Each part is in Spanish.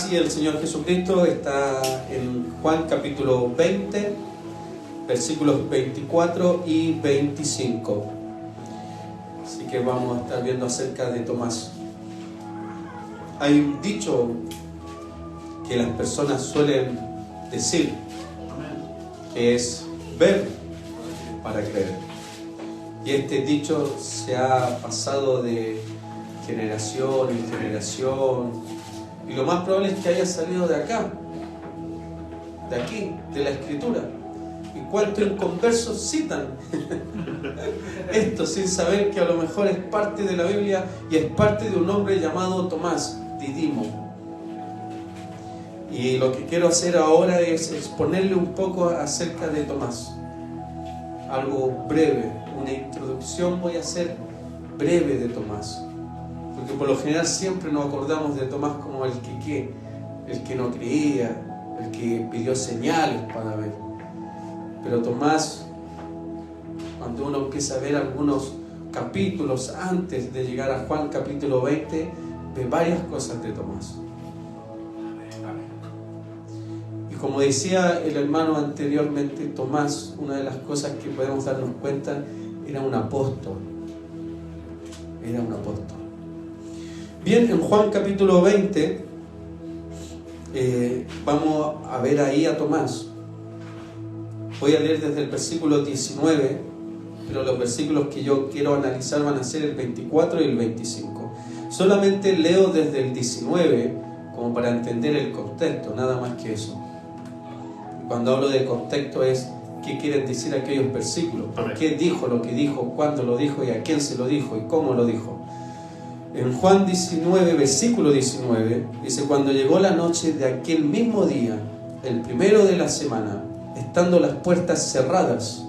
Tomás y el Señor Jesucristo está en Juan capítulo 20, versículos 24 y 25. Así que vamos a estar viendo acerca de Tomás. Hay un dicho que las personas suelen decir, que es ver para creer. Y este dicho se ha pasado de generación en generación, y lo más probable es que haya salido de acá, de aquí, de la Escritura. Y cuántos inconversos citan esto sin saber que a lo mejor es parte de la Biblia y es parte de un hombre llamado Tomás, Didimo. Y lo que quiero hacer ahora es exponerle un poco acerca de Tomás. Algo breve, una introducción voy a hacer breve de Tomás. Porque por lo general siempre nos acordamos de Tomás como el que no creía, el que pidió señales para ver. Pero Tomás, cuando uno empieza a ver algunos capítulos antes de llegar a Juan capítulo 20, ve varias cosas de Tomás. Y como decía el hermano anteriormente, Tomás, una de las cosas que podemos darnos cuenta, era un apóstol. Era un apóstol. Bien, en Juan capítulo 20 vamos a ver ahí a Tomás. Voy a leer desde el versículo 19, pero los versículos que yo quiero analizar van a ser el 24 y el 25. Solamente leo desde el 19 como para entender el contexto, nada más que eso. Cuando hablo de contexto es qué quieren decir aquellos versículos, por qué dijo lo que dijo, cuándo lo dijo y a quién se lo dijo y cómo lo dijo. En Juan 19, versículo 19, dice: cuando llegó la noche de aquel mismo día, el primero de la semana, estando las puertas cerradas,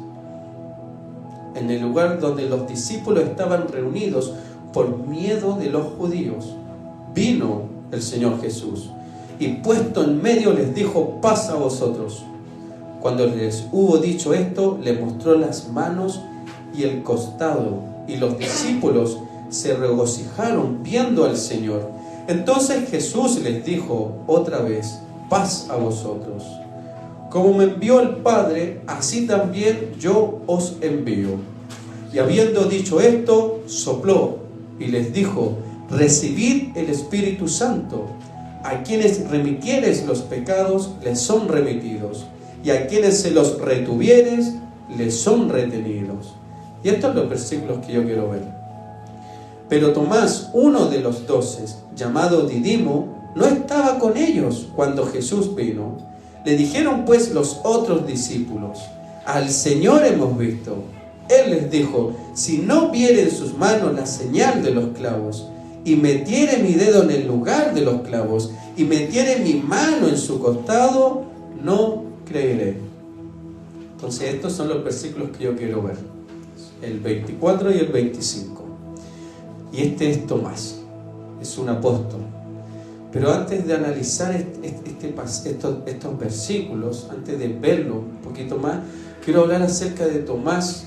en el lugar donde los discípulos estaban reunidos por miedo de los judíos, vino el Señor Jesús y puesto en medio les dijo: paz a vosotros. Cuando les hubo dicho esto, les mostró las manos y el costado, y los discípulos se regocijaron viendo al Señor. Entonces Jesús les dijo otra vez: paz a vosotros. Como me envió el Padre, así también yo os envío. Y habiendo dicho esto, sopló y les dijo: recibid el Espíritu Santo. A quienes remitieres los pecados, les son remitidos, y a quienes se los retuvieres, les son retenidos. Y estos son los versículos que yo quiero ver. Pero Tomás, uno de los 12, llamado Didimo, no estaba con ellos cuando Jesús vino. Le dijeron pues los otros discípulos: al Señor hemos visto. Él les dijo: si no viere en sus manos la señal de los clavos, y metiere mi dedo en el lugar de los clavos, y metiere mi mano en su costado, no creeré. Entonces estos son los versículos que yo quiero ver, el 24 y el 25. Y este es Tomás, es un apóstol. Pero antes de analizar estos versículos, antes de verlo un poquito más, quiero hablar acerca de Tomás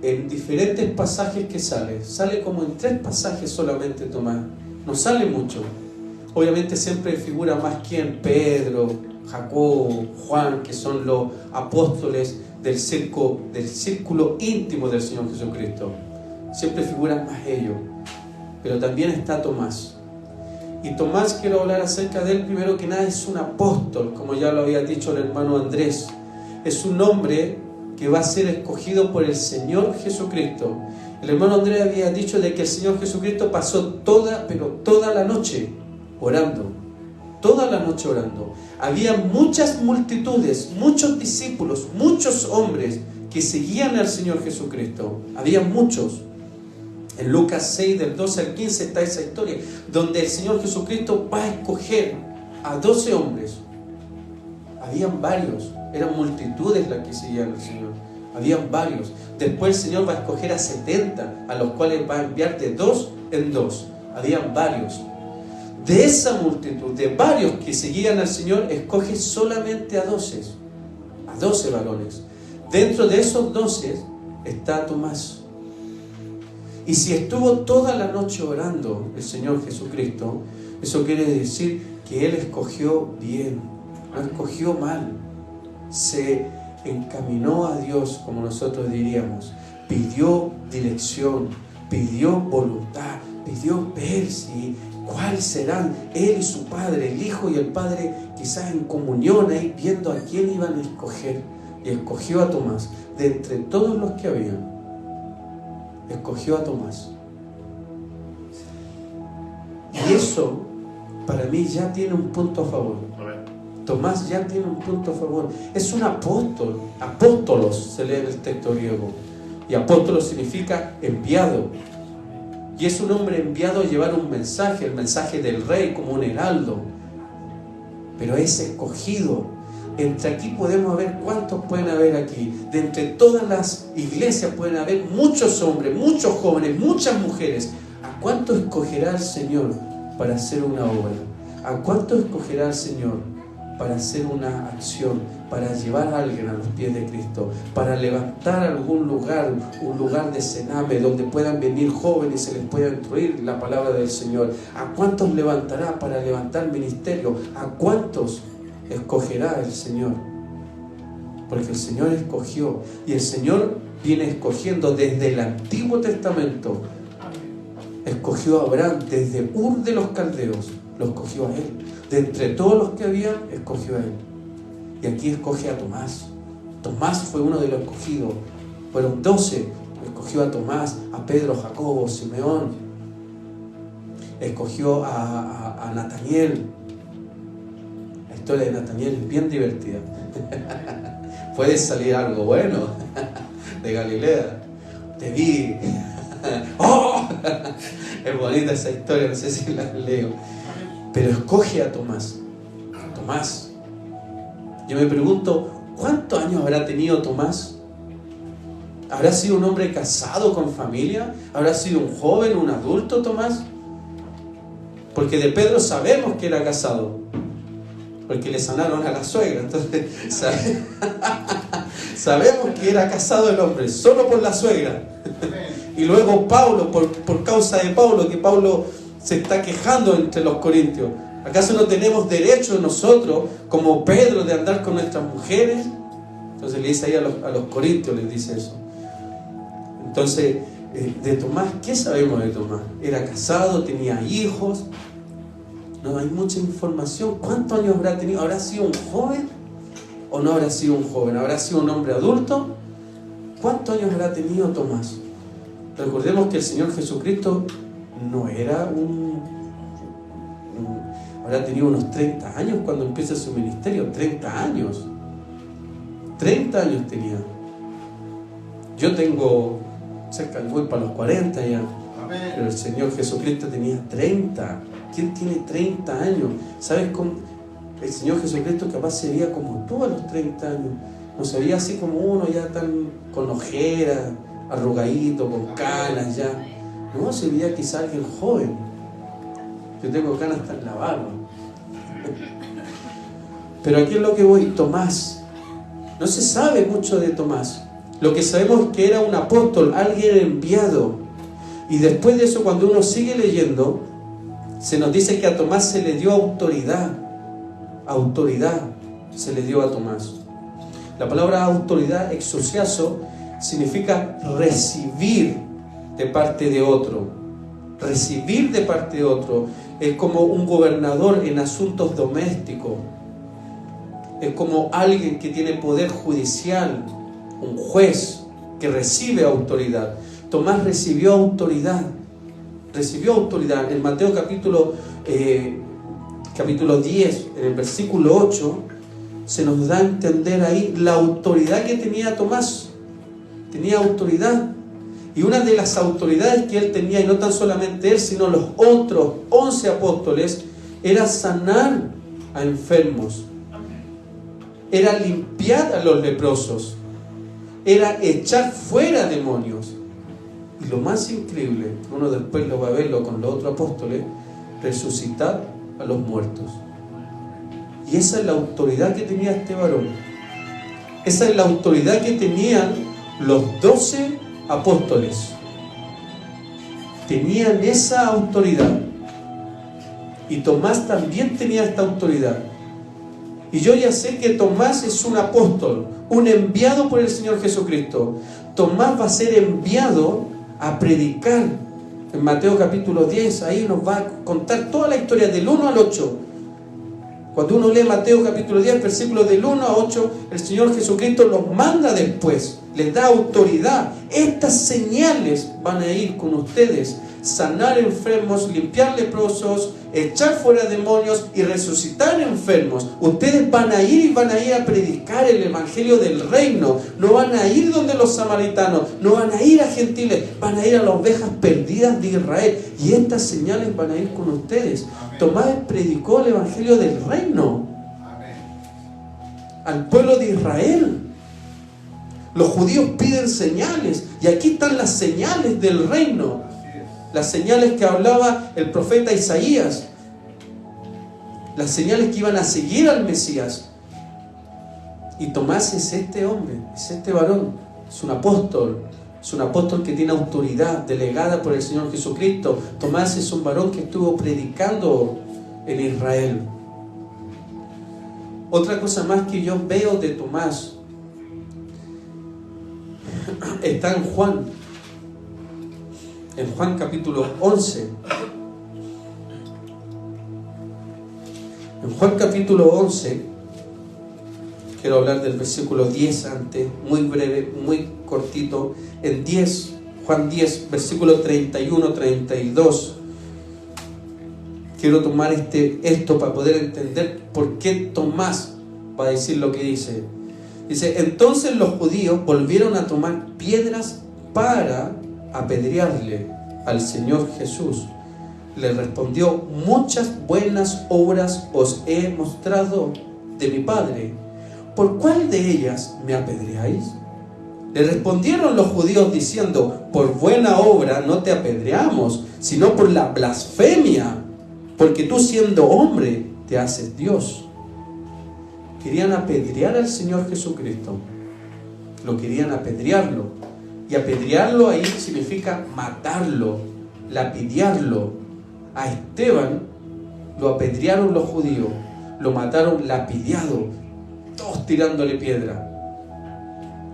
en diferentes pasajes que sale como en 3 pasajes solamente Tomás, no sale mucho. Obviamente siempre figura más quien: Pedro, Jacobo, Juan, que son los apóstoles del círculo íntimo del Señor Jesucristo. Siempre figuran más ellos, pero también está Tomás. Y Tomás, quiero hablar acerca de él primero que nada. Es un apóstol, como ya lo había dicho el hermano Andrés. Es un hombre que va a ser escogido por el Señor Jesucristo. El hermano Andrés había dicho de que el Señor Jesucristo pasó toda la noche orando. Toda la noche orando. Había muchas multitudes, muchos discípulos, muchos hombres que seguían al Señor Jesucristo. Había muchos. En Lucas 6, del 12 al 15 está esa historia, donde el Señor Jesucristo va a escoger a 12 hombres. Habían varios, eran multitudes las que seguían al Señor. Habían varios. Después el Señor va a escoger a 70, a los cuales va a enviar de 2 en 2. Habían varios. De esa multitud, de varios que seguían al Señor, escoge solamente a 12 varones. Dentro de esos 12 está Tomás. Y si estuvo toda la noche orando el Señor Jesucristo, eso quiere decir que él escogió bien, no escogió mal. Se encaminó a Dios, como nosotros diríamos, pidió dirección, pidió voluntad, pidió ver si cuáles serán él y su padre, el hijo y el padre, quizás en comunión ahí, viendo a quién iban a escoger. Y escogió a Tomás, de entre todos los que habían, escogió a Tomás. Y eso, para mí, ya tiene un punto a favor. Tomás ya tiene un punto a favor. Es un apóstol. Apóstolos se lee en el texto griego. Y apóstolo significa enviado. Y es un hombre enviado a llevar un mensaje, el mensaje del rey, como un heraldo. Pero es escogido. Entre aquí podemos ver cuántos pueden haber aquí. De entre todas las iglesias pueden haber muchos hombres, muchos jóvenes, muchas mujeres. ¿A cuánto escogerá el Señor para hacer una obra? ¿A cuánto escogerá el Señor para hacer una acción, para llevar a alguien a los pies de Cristo, para levantar algún lugar, un lugar de cename donde puedan venir jóvenes y se les pueda instruir la palabra del Señor? ¿A cuántos levantará para levantar ministerio? ¿A cuántos escogerá el Señor? Porque el Señor escogió, y el Señor viene escogiendo desde el Antiguo Testamento. Escogió a Abraham desde Ur de los Caldeos, lo escogió a él. De entre todos los que había, escogió a él. Y aquí escoge a Tomás. Tomás fue uno de los escogidos. Fueron 12. Escogió a Tomás, a Pedro, Jacobo, Simeón. Escogió a Nataniel. La historia de Nataniel es bien divertida. Puede salir algo bueno de Galilea. Te vi. ¡Oh! Es bonita esa historia, no sé si la leo. Pero escoge a Tomás. Tomás. Yo me pregunto, ¿cuántos años habrá tenido Tomás? ¿Habrá sido un hombre casado con familia? ¿Habrá sido un joven, un adulto Tomás? Porque de Pedro sabemos que era casado, porque le sanaron a la suegra. Entonces sabemos que era casado el hombre, solo por la suegra. Y luego Pablo, por causa de Pablo, que Pablo se está quejando entre los corintios. ¿Acaso no tenemos derecho nosotros, como Pedro, de andar con nuestras mujeres? Entonces le dice ahí a los corintios, les dice eso. Entonces, de Tomás, ¿qué sabemos de Tomás? Era casado, tenía hijos. No hay mucha información. ¿Cuántos años habrá tenido? ¿Habrá sido un joven o no habrá sido un joven? ¿Habrá sido un hombre adulto? ¿Cuántos años habrá tenido Tomás? Recordemos que el Señor Jesucristo no era habrá tenido unos 30 años cuando empieza su ministerio. 30 años. 30 años tenía. Yo tengo cerca, voy para los 40 ya. Amén. Pero el Señor Jesucristo tenía 30. ¿Quién tiene 30 años? ¿Sabes cómo? El Señor Jesucristo capaz se veía como tú a los 30 años. No se veía así como uno ya tan con ojeras, arrugadito, con canas ya. No, se veía quizá alguien joven. Yo tengo canas hasta en la barba. Pero aquí es lo que voy. Tomás. No se sabe mucho de Tomás. Lo que sabemos es que era un apóstol, alguien enviado. Y después de eso, cuando uno sigue leyendo, se nos dice que a Tomás se le dio autoridad. Autoridad se le dio a Tomás. La palabra autoridad, exousiazo, significa recibir de parte de otro. Recibir de parte de otro. Es como un gobernador en asuntos domésticos. Es como alguien que tiene poder judicial, un juez que recibe autoridad. Tomás recibió autoridad. Recibió autoridad. En Mateo capítulo 10, en el versículo 8, se nos da a entender ahí la autoridad que tenía Tomás. Tenía autoridad. Y una de las autoridades que él tenía, y no tan solamente él, sino los otros 11 apóstoles, era sanar a enfermos. Era limpiar a los leprosos. Era echar fuera demonios. Y lo más increíble, uno después lo va a verlo con los otros apóstoles, resucitar a los muertos. Y esa es la autoridad que tenía este varón. Esa es la autoridad que tenían los 12 apóstoles. Tenían esa autoridad. Y Tomás también tenía esta autoridad. Y yo ya sé que Tomás es un apóstol, un enviado por el Señor Jesucristo. Tomás va a ser enviado a predicar. En Mateo capítulo 10, ahí nos va a contar toda la historia del 1 al 8. Cuando uno lee Mateo capítulo 10, versículos del 1 a 8, el Señor Jesucristo los manda después, les da autoridad. Estas señales van a ir con ustedes: sanar enfermos, limpiar leprosos, echar fuera demonios y resucitar enfermos. Ustedes van a ir a predicar el evangelio del reino. No van a ir donde los samaritanos, no van a ir a gentiles, van a ir a las ovejas perdidas de Israel. Y estas señales van a ir con ustedes. Amén. Tomás predicó el evangelio del reino. Amén. Al pueblo de Israel. Los judíos piden señales, y aquí están las señales del reino. Las señales que hablaba el profeta Isaías, las señales que iban a seguir al Mesías. Y Tomás es este hombre, es este varón, es un apóstol que tiene autoridad delegada por el Señor Jesucristo. Tomás es un varón que estuvo predicando en Israel. Otra cosa más que yo veo de Tomás está en Juan. En Juan capítulo 11. En Juan capítulo 11, quiero hablar del versículo 10 antes, muy breve, muy cortito. En 10, Juan 10, versículo 31-32. Quiero tomar esto para poder entender por qué Tomás va a decir lo que dice. Dice: entonces los judíos volvieron a tomar piedras para apedrearle al Señor Jesús. Le respondió: muchas buenas obras os he mostrado de mi Padre. ¿Por cuál de ellas me apedreáis? Le respondieron los judíos diciendo: por buena obra no te apedreamos, sino por la blasfemia, porque tú, siendo hombre, te haces Dios. Querían apedrear al Señor Jesucristo. Lo querían apedrearlo. Y apedrearlo ahí significa matarlo, lapidarlo. A Esteban lo apedrearon los judíos, lo mataron lapidiado, todos tirándole piedra.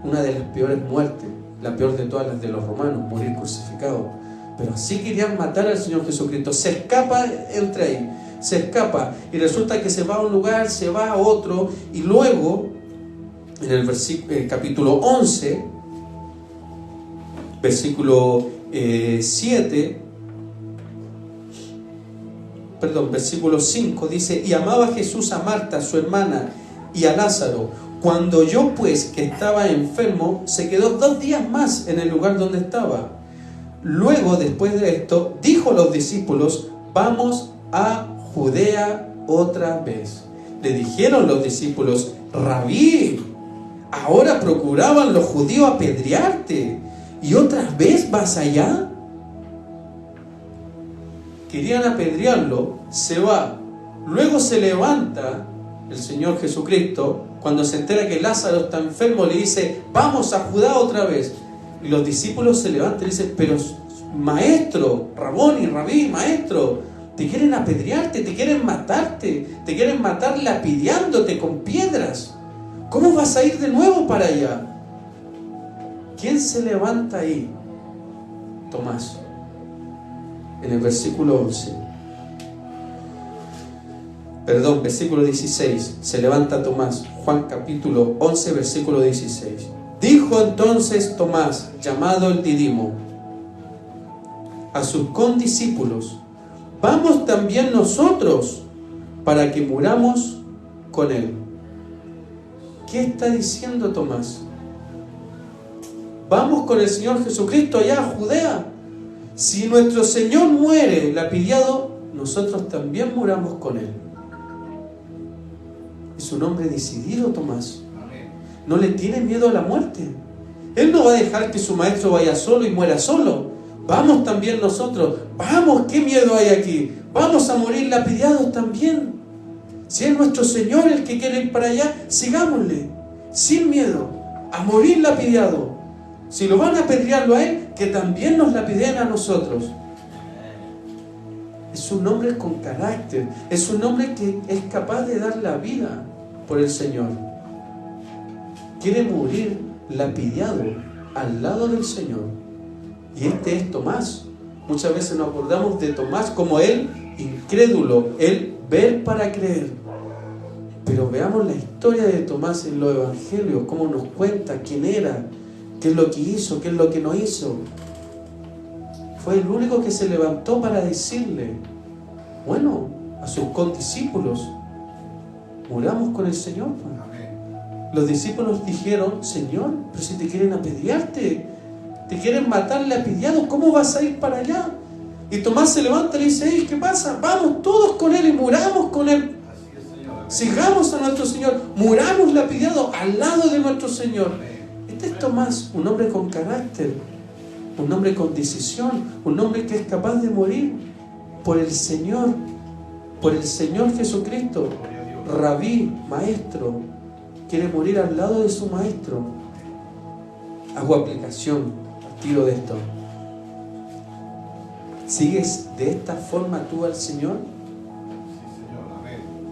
Una de las peores muertes, la peor de todas las de los romanos, morir crucificado. Pero así querían matar al Señor Jesucristo. Se escapa, entra ahí, se escapa, y resulta que se va a un lugar, se va a otro, y luego en el capítulo 11, versículo 5 dice: y amaba Jesús a Marta, su hermana, y a Lázaro. Cuando oyó pues que estaba enfermo, se quedó 2 días más en el lugar donde estaba. Luego, después de esto, dijo a los discípulos: vamos a Judea otra vez. Le dijeron los discípulos: Rabí, ahora procuraban los judíos apedrearte, ¿y otra vez vas allá? Querían apedrearlo, se va. Luego se levanta el Señor Jesucristo. Cuando se entera que Lázaro está enfermo, le dice: vamos a Judá otra vez. Y los discípulos se levantan y dicen: pero maestro, Raboni, Rabí, maestro, te quieren apedrearte, te quieren matarte, te quieren matar lapidiándote con piedras. ¿Cómo vas a ir de nuevo para allá? ¿Quién se levanta ahí? Tomás. En el versículo 11. Versículo 16. Se levanta Tomás. Juan capítulo 11, versículo 16. Dijo entonces Tomás, llamado el Didimo, a sus condiscípulos: vamos también nosotros para que muramos con él. ¿Qué está diciendo Tomás? Vamos con el Señor Jesucristo allá a Judea. Si nuestro Señor muere lapidiado, nosotros también muramos con él. Es un hombre decidido, Tomás. No le tiene miedo a la muerte. Él no va a dejar que su maestro vaya solo y muera solo. Vamos también nosotros. Vamos, ¿qué miedo hay aquí? Vamos a morir lapidados también. Si es nuestro Señor el que quiere ir para allá, sigámosle, sin miedo, a morir lapidado. Si lo van a apedrearlo a él, que también nos lapideen a nosotros. Es un hombre con carácter. Es un hombre que es capaz de dar la vida por el Señor. Quiere morir lapidado al lado del Señor. Y este es Tomás. Muchas veces nos acordamos de Tomás como él incrédulo, él ver para creer. Pero veamos la historia de Tomás en los evangelios, cómo nos cuenta quién era, qué es lo que hizo, qué es lo que no hizo. Fue el único que se levantó para decirle, bueno, a sus condiscípulos, muramos con el Señor. Los discípulos dijeron, Señor, pero si te quieren apedrearte, te quieren matar lapidado, ¿cómo vas a ir para allá? Y Tomás se levanta y le dice, hey, ¿qué pasa? Vamos todos con él y muramos con él. Sigamos a nuestro Señor, muramos lapidado al lado de nuestro Señor. Este es Tomás, un hombre con carácter, un hombre con decisión, un hombre que es capaz de morir por el Señor Jesucristo. Rabí, maestro, quiere morir al lado de su maestro. Hago aplicación al tiro de esto. ¿Sigues de esta forma tú al Señor?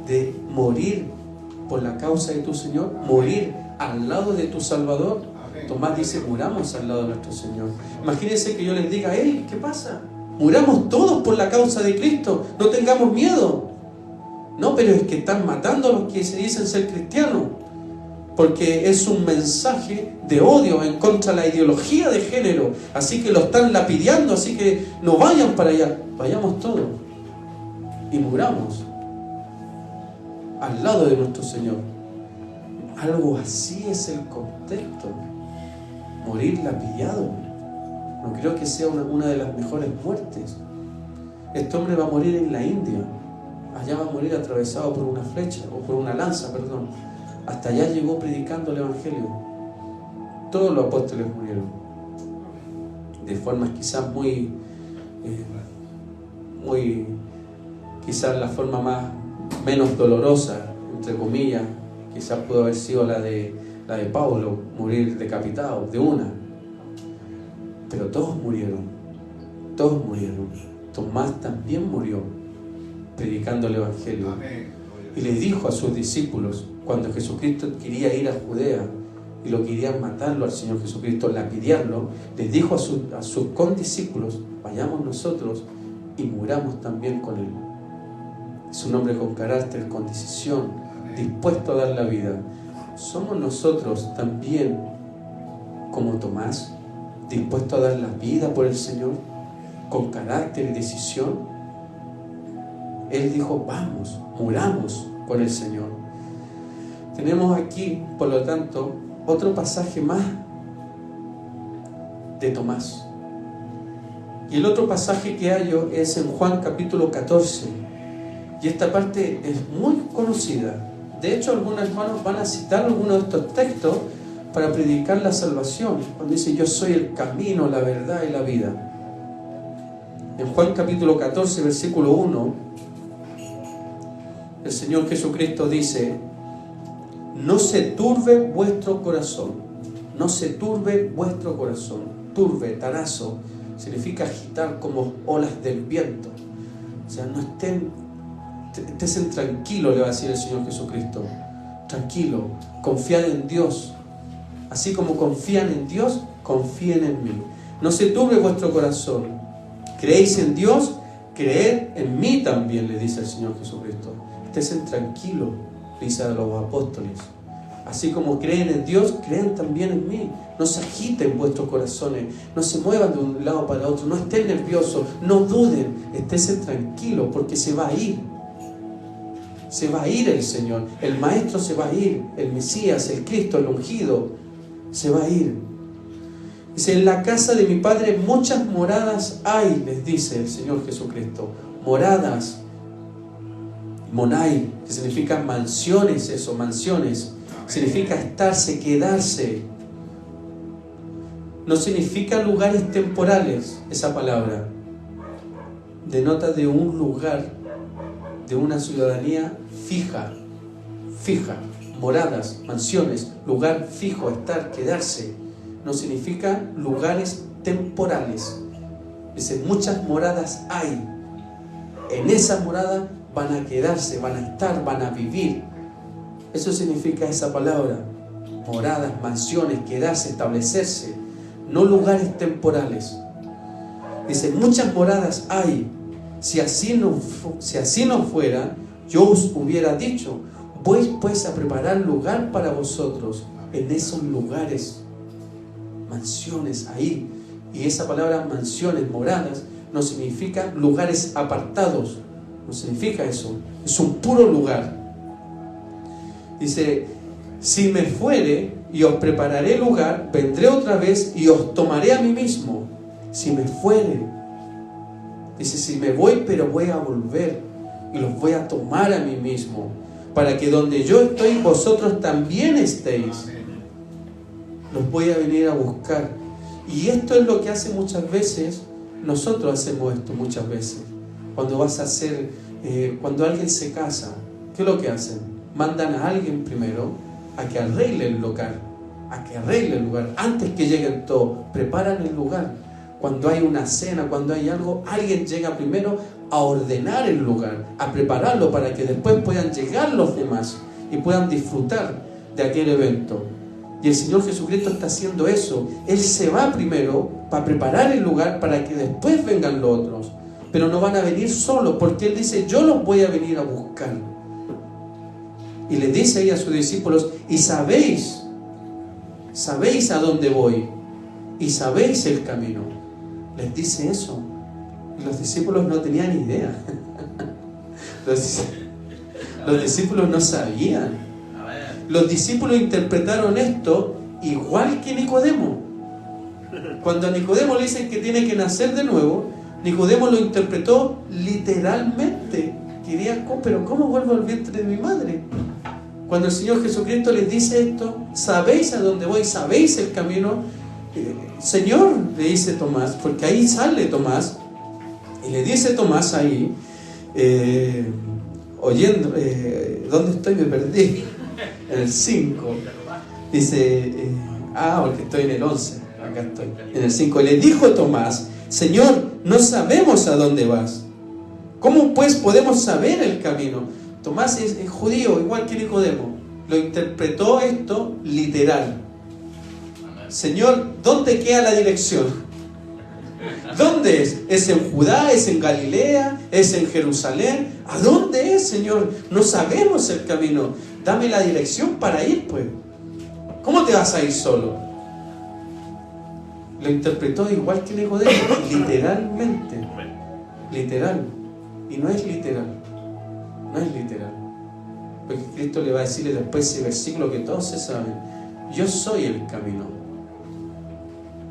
De morir por la causa de tu Señor, morir al lado de tu Salvador. Tomás dice, muramos al lado de nuestro Señor. Imagínense que yo les diga, hey, ¿qué pasa? Muramos todos por la causa de Cristo, no tengamos miedo. No, pero es que están matando a los que se dicen ser cristianos, porque es un mensaje de odio en contra de la ideología de género, así que lo están lapidando, así que no vayan para allá. Vayamos todos y muramos al lado de nuestro Señor. Algo así es el contexto. Morir lapidado. No creo que sea una de las mejores muertes. Este hombre va a morir en la India. Allá va a morir atravesado por una flecha, o por una lanza, perdón. Hasta allá llegó predicando el Evangelio. Todos los apóstoles murieron. De formas quizás quizás la forma menos dolorosa, entre comillas, quizás pudo haber sido la de Pablo, morir decapitado, de una. Pero todos murieron. Tomás también murió, predicando el Evangelio. Y le dijo a sus discípulos, cuando Jesucristo quería ir a Judea y lo querían matarlo al Señor Jesucristo, lapidarlo, les dijo a sus condiscípulos, vayamos nosotros y muramos también con él. Es un hombre con carácter, con decisión, dispuesto a dar la vida. ¿Somos nosotros también como Tomás, dispuestos a dar la vida por el Señor, con carácter y decisión? Él dijo, vamos, muramos con el Señor. Tenemos aquí, por lo tanto, otro pasaje más de Tomás. Y el otro pasaje que hallo es en Juan capítulo 14. Y esta parte es muy conocida. De hecho, algunos hermanos van a citar algunos de estos textos para predicar la salvación. Cuando dice, yo soy el camino, la verdad y la vida. En Juan capítulo 14, versículo 1, el Señor Jesucristo dice, no se turbe vuestro corazón. No se turbe vuestro corazón. Turbe, tarazo, significa agitar como olas del viento. O sea, no estén tranquilo, le va a decir el Señor Jesucristo. Tranquilo, confiad en Dios. Así como confían en Dios, confíen en mí. No se turbe vuestro corazón. ¿Creéis en Dios? Creed en mí también, le dice el Señor Jesucristo. Estén tranquilos, dice a los apóstoles. Así como creen en Dios, crean también en mí. No se agiten vuestros corazones, no se muevan de un lado para otro, no estén nerviosos, no duden, estén tranquilos porque se va a ir. Se va a ir el Señor, el Maestro se va a ir, el Mesías, el Cristo, el ungido, se va a ir. Dice, en la casa de mi Padre muchas moradas hay, les dice el Señor Jesucristo. Moradas, monai, que significa mansiones, eso, mansiones. Significa estarse, quedarse. No significa lugares temporales, esa palabra. Denota de un lugar, de una ciudadanía fija. Moradas, mansiones, lugar fijo, estar, quedarse. No significa lugares temporales. Dice, muchas moradas hay. En esa morada van a quedarse, van a estar, van a vivir. Eso significa esa palabra. Moradas, mansiones, quedarse, establecerse. No lugares temporales. Dice, muchas moradas hay. Si así no fuera, yo os hubiera dicho, voy pues a preparar lugar para vosotros en esos lugares. Mansiones ahí. Y esa palabra mansiones, moradas, no significa lugares apartados. No significa eso. Es un puro lugar. Dice, si me fuere y os prepararé lugar, vendré otra vez y os tomaré a mí mismo. Si me fuere. Dice, si me voy, pero voy a volver y los voy a tomar a mí mismo, para que donde yo estoy, vosotros también estéis. Los voy a venir a buscar. Y esto es lo que hace muchas veces, nosotros hacemos esto muchas veces. Cuando vas a hacer, cuando alguien se casa, ¿qué es lo que hacen? Mandan a alguien primero a que arregle el lugar, antes que lleguen todos, preparan el lugar. Cuando hay una cena, cuando hay algo, alguien llega primero a ordenar el lugar, a prepararlo para que después puedan llegar los demás y puedan disfrutar de aquel evento. Y el Señor Jesucristo está haciendo eso. Él se va primero para preparar el lugar para que después vengan los otros. Pero no van a venir solos, porque Él dice, yo los voy a venir a buscar. Y le dice ahí a sus discípulos, y sabéis a dónde voy, y sabéis el camino. Les dice eso. Y los discípulos no tenían idea. Los discípulos no sabían. Los discípulos interpretaron esto igual que Nicodemo. Cuando a Nicodemo le dicen que tiene que nacer de nuevo, Nicodemo lo interpretó literalmente. Quería, pero ¿cómo vuelvo al vientre de mi madre? Cuando el Señor Jesucristo les dice esto, ¿sabéis a dónde voy? ¿Sabéis el camino? Señor, le dice Tomás, porque ahí sale Tomás, y le dice Tomás ahí, oyendo, ¿dónde estoy? Me perdí. En el 5, dice, porque estoy en el 11, acá estoy, en el 5, le dijo Tomás, Señor, no sabemos a dónde vas, ¿cómo pues podemos saber el camino? Tomás es judío, igual que Nicodemo, lo interpretó esto literal. Señor, ¿dónde queda la dirección? ¿Dónde es? ¿Es en Judá? ¿Es en Galilea? ¿Es en Jerusalén? ¿A dónde es, Señor? No sabemos el camino. Dame la dirección para ir, pues. ¿Cómo te vas a ir solo? Lo interpretó igual que Nicodemo, literalmente. Literal. Y no es literal. No es literal. Porque Cristo le va a decirle después ese versículo que todos se saben. Yo soy el camino.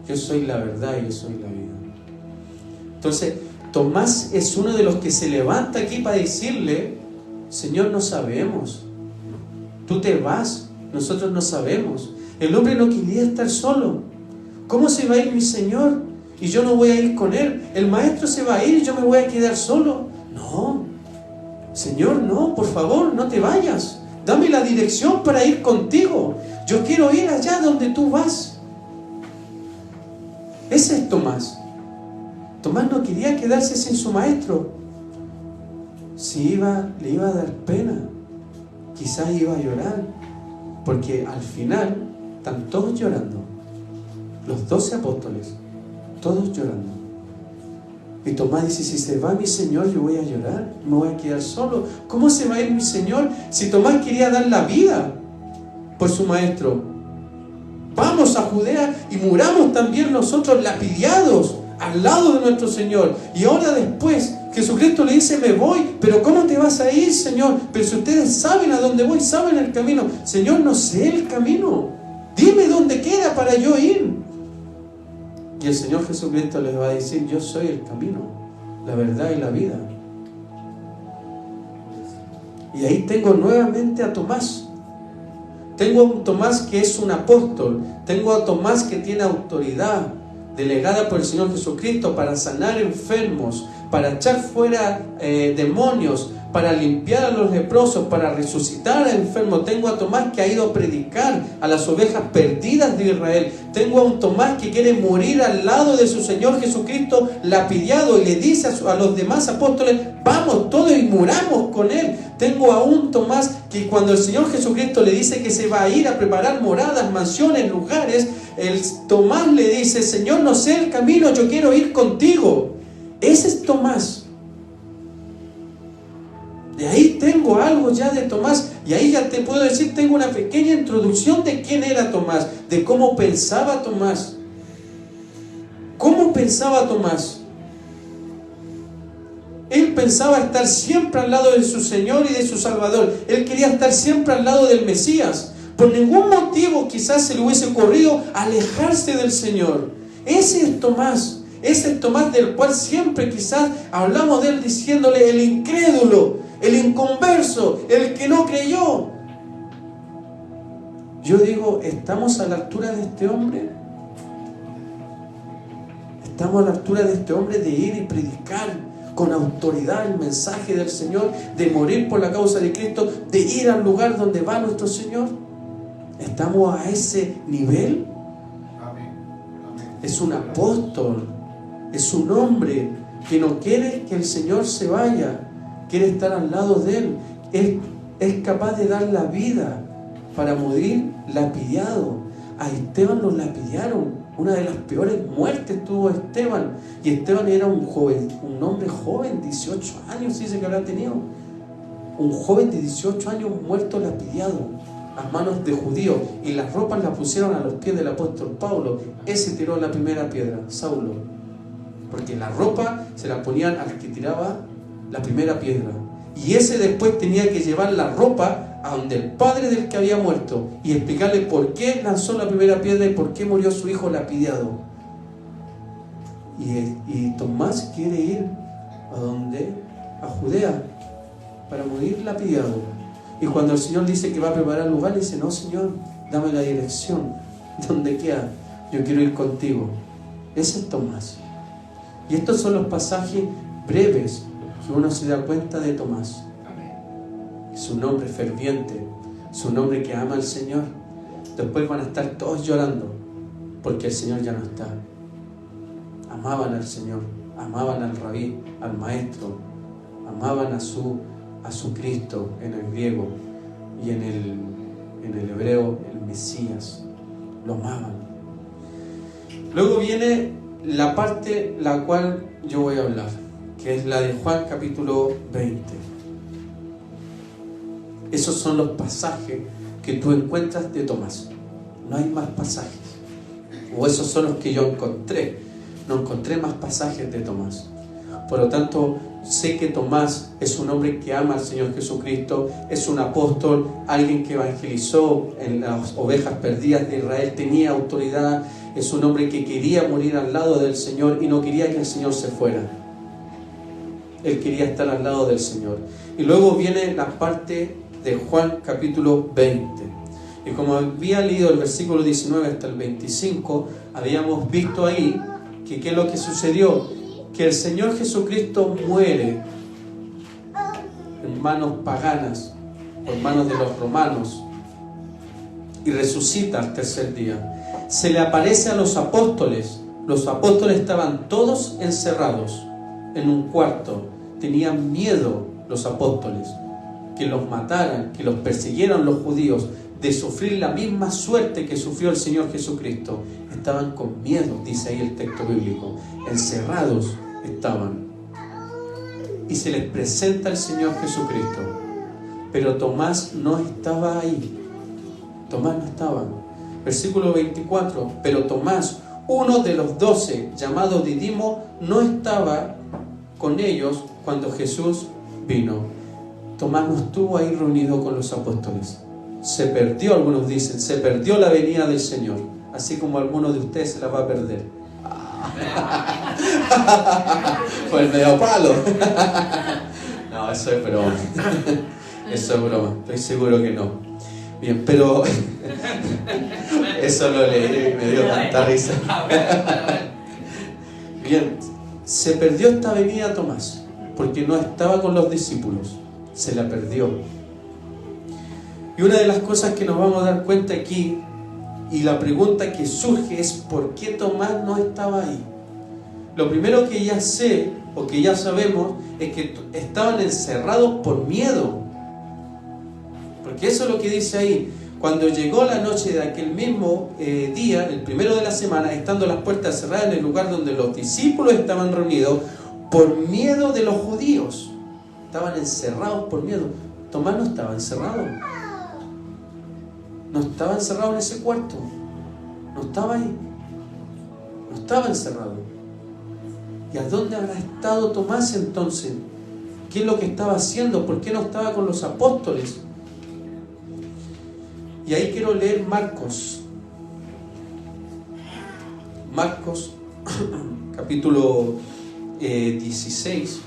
Yo soy la verdad y yo soy la vida. Entonces, Tomás es uno de los que se levanta aquí para decirle, Señor, no sabemos. Tú te vas, nosotros no sabemos. El hombre no quería estar solo. ¿Cómo se va a ir mi Señor? Y yo no voy a ir con Él. El Maestro se va a ir y yo me voy a quedar solo. No, Señor, no, por favor, no te vayas. Dame la dirección para ir contigo. Yo quiero ir allá donde tú vas. Ese es Tomás. Tomás no quería quedarse sin su Maestro. Le iba a dar pena. Quizás iba a llorar, porque al final están todos llorando, los 12 apóstoles, todos llorando. Y Tomás dice, si se va mi Señor, yo voy a llorar, me voy a quedar solo. ¿Cómo se va a ir mi Señor? Si Tomás quería dar la vida por su Maestro. Vamos a Judea y muramos también nosotros lapidados al lado de nuestro Señor. Y ahora después Jesucristo le dice, me voy, pero ¿cómo te vas a ir, Señor? Pero si ustedes saben a dónde voy, saben el camino. Señor, no sé el camino. Dime dónde queda para yo ir. Y el Señor Jesucristo les va a decir, yo soy el camino, la verdad y la vida. Y ahí tengo nuevamente a Tomás. Tengo a un Tomás que es un apóstol. Tengo a Tomás que tiene autoridad delegada por el Señor Jesucristo para sanar enfermos, para echar fuera demonios, para limpiar a los leprosos, para resucitar a enfermos. Tengo a Tomás que ha ido a predicar a las ovejas perdidas de Israel. Tengo a un Tomás que quiere morir al lado de su Señor Jesucristo lapidado y le dice a los demás apóstoles: vamos todos y muramos con Él. Tengo a un Tomás que cuando el Señor Jesucristo le dice que se va a ir a preparar moradas, mansiones, lugares, el Tomás le dice: Señor, no sé el camino, yo quiero ir contigo. Ese es Tomás. De ahí tengo algo ya de Tomás, y ahí ya te puedo decir, tengo una pequeña introducción de quién era Tomás, de cómo pensaba Tomás. ¿Cómo pensaba Tomás? Él pensaba estar siempre al lado de su Señor y de su Salvador. Él quería estar siempre al lado del Mesías. Por ningún motivo quizás se le hubiese ocurrido alejarse del Señor. Ese es Tomás. Ese es Tomás del cual siempre quizás hablamos de él diciéndole el incrédulo, el inconverso, el que no creyó. Yo digo, ¿estamos a la altura de este hombre? ¿Estamos a la altura de este hombre de ir y predicar con autoridad el mensaje del Señor, de morir por la causa de Cristo, de ir al lugar donde va nuestro Señor? ¿Estamos a ese nivel? Amén. Es un apóstol, es un hombre que no quiere que el Señor se vaya, quiere estar al lado de Él, es capaz de dar la vida para morir lapidado. A Esteban lo lapidaron. Una de las peores muertes tuvo Esteban. Y Esteban era un hombre joven, 18 años dice que habrá tenido. Un joven de 18 años muerto lapidado a manos de judíos. Y las ropas las pusieron a los pies del apóstol Pablo. Ese tiró la primera piedra, Saulo. Porque la ropa se la ponían al que tiraba la primera piedra. Y ese después tenía que llevar la ropa a donde el padre del que había muerto y explicarle por qué lanzó la primera piedra y por qué murió su hijo lapidado. Y Tomás quiere ir ¿a dónde? A Judea para morir lapidado. Y cuando el Señor dice que va a preparar el lugar, dice: no, Señor, dame la dirección. ¿Dónde queda? Yo quiero ir contigo. Ese es Tomás. Y estos son los pasajes breves que uno se da cuenta de Tomás. Es un hombre ferviente, es un hombre que ama al Señor. Después van a estar todos llorando porque el Señor ya no está. Amaban al Señor, amaban al rabí, al maestro, amaban a su Cristo en el griego y en el hebreo el Mesías. Lo amaban. Luego viene la parte la cual yo voy a hablar, que es la de Juan capítulo 20. Esos son los pasajes que tú encuentras de Tomás. No hay más pasajes. O esos son los que yo encontré. No encontré más pasajes de Tomás. Por lo tanto, sé que Tomás es un hombre que ama al Señor Jesucristo, es un apóstol, alguien que evangelizó en las ovejas perdidas de Israel, tenía autoridad, es un hombre que quería morir al lado del Señor y no quería que el Señor se fuera. Él quería estar al lado del Señor. Y luego viene la parte de Juan capítulo 20. Y como había leído el versículo 19 hasta el 25, habíamos visto ahí que qué es lo que sucedió, que el Señor Jesucristo muere en manos paganas, por manos de los romanos, y resucita al tercer día. Se le aparece a los apóstoles. Los apóstoles estaban todos encerrados en un cuarto. Tenían miedo los apóstoles que los mataran, que los persiguieran los judíos, de sufrir la misma suerte que sufrió el Señor Jesucristo. Estaban con miedo, dice ahí el texto bíblico. Encerrados estaban. Y se les presenta el Señor Jesucristo. Pero Tomás no estaba ahí. Tomás no estaba. Versículo 24. Pero Tomás, uno de los 12, llamado Didimo, no estaba con ellos cuando Jesús vino. Tomás no estuvo ahí reunido con los apóstoles. Se perdió, algunos dicen, se perdió la venida del Señor. Así como alguno de ustedes se la va a perder. Fue el medio palo. No, eso es broma. Eso es broma. Estoy seguro que no. Bien, pero eso lo leí y me dio tanta risa. Bien, se perdió esta venida Tomás porque no estaba con los discípulos. se la perdió. Y una de las cosas que nos vamos a dar cuenta aquí, y la pregunta que surge es ¿por qué Tomás no estaba ahí? Lo primero que ya sé, o que ya sabemos, es que estaban encerrados por miedo. Porque eso es lo que dice ahí. Cuando llegó la noche de aquel mismo día, el primero de la semana, estando las puertas cerradas en el lugar donde los discípulos estaban reunidos, por miedo de los judíos. Estaban encerrados por miedo. Tomás no estaba encerrado. No estaba encerrado en ese cuarto. No estaba ahí. No estaba encerrado. ¿Y a dónde habrá estado Tomás entonces? ¿Qué es lo que estaba haciendo? ¿Por qué no estaba con los apóstoles? Y ahí quiero leer Marcos. Marcos, capítulo 16.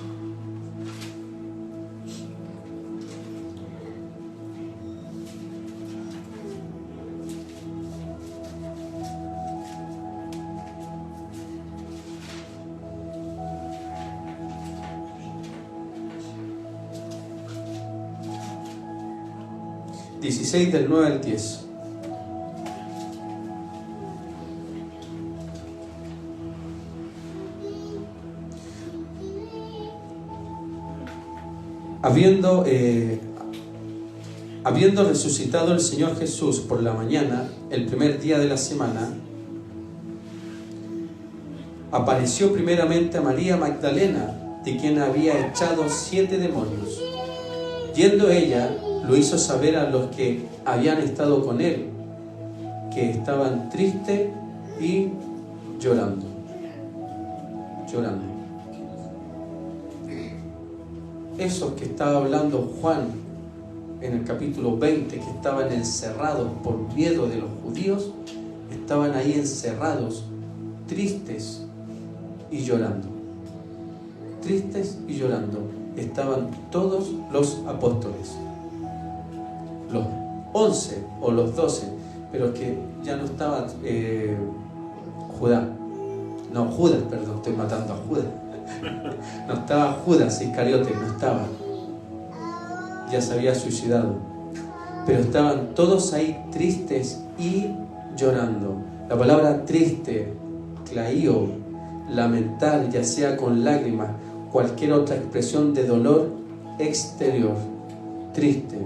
Del 9 al 10. Habiendo resucitado el Señor Jesús por la mañana, el primer día de la semana, apareció primeramente a María Magdalena, de quien había echado 7 demonios. Yendo ella, lo hizo saber a los que habían estado con él, que estaban tristes y llorando. Esos que estaba hablando Juan en el capítulo 20, que estaban encerrados por miedo de los judíos, estaban ahí encerrados, tristes y llorando. Tristes y llorando. Estaban todos los apóstoles. Los 11 o los 12, pero que ya no estaba Judas, estoy matando a Judas. No estaba Judas Iscariote, no estaba. Ya se había suicidado. Pero estaban todos ahí tristes y llorando. La palabra triste, claío, lamentar, ya sea con lágrimas, cualquier otra expresión de dolor exterior. Triste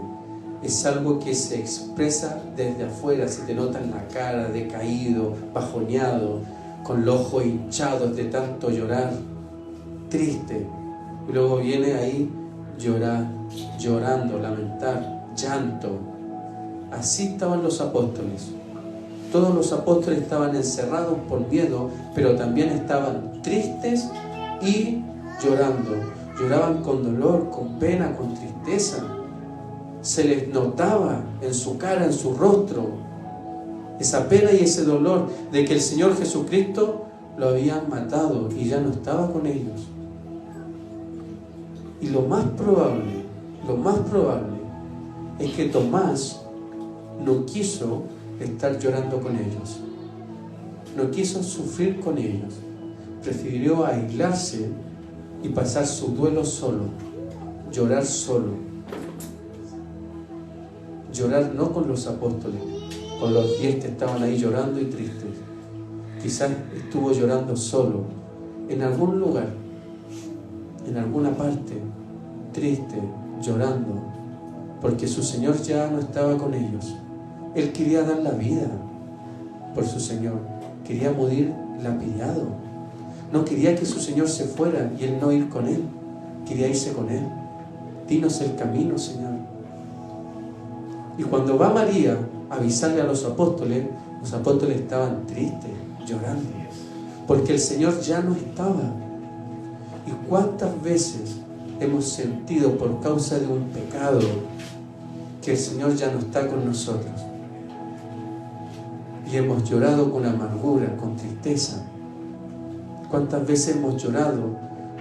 es algo que se expresa desde afuera, se te nota en la cara, decaído, bajoneado, con los ojos hinchados de tanto llorar. Triste. Y luego viene ahí llorar, llorando, lamentar, llanto. Así estaban los apóstoles. Todos los apóstoles estaban encerrados por miedo, pero también estaban tristes y llorando. Lloraban con dolor, con pena, con tristeza. Se les notaba en su cara, en su rostro, esa pena y ese dolor de que el Señor Jesucristo lo habían matado y ya no estaba con ellos. Y lo más probable es que Tomás no quiso estar llorando con ellos, no quiso sufrir con ellos, prefirió aislarse y pasar su duelo solo, llorar solo. Llorar no con los apóstoles, con los 10 que estaban ahí llorando y tristes. Quizás estuvo llorando solo, en algún lugar, en alguna parte, triste, llorando, porque su Señor ya no estaba con ellos. Él quería dar la vida por su Señor, quería morir lapidado. No quería que su Señor se fuera y Él no ir con Él, quería irse con Él. Dinos el camino, Señor. Y cuando va María a avisarle a los apóstoles estaban tristes, llorando, porque el Señor ya no estaba. ¿Y cuántas veces hemos sentido por causa de un pecado que el Señor ya no está con nosotros? Y hemos llorado con amargura, con tristeza. ¿Cuántas veces hemos llorado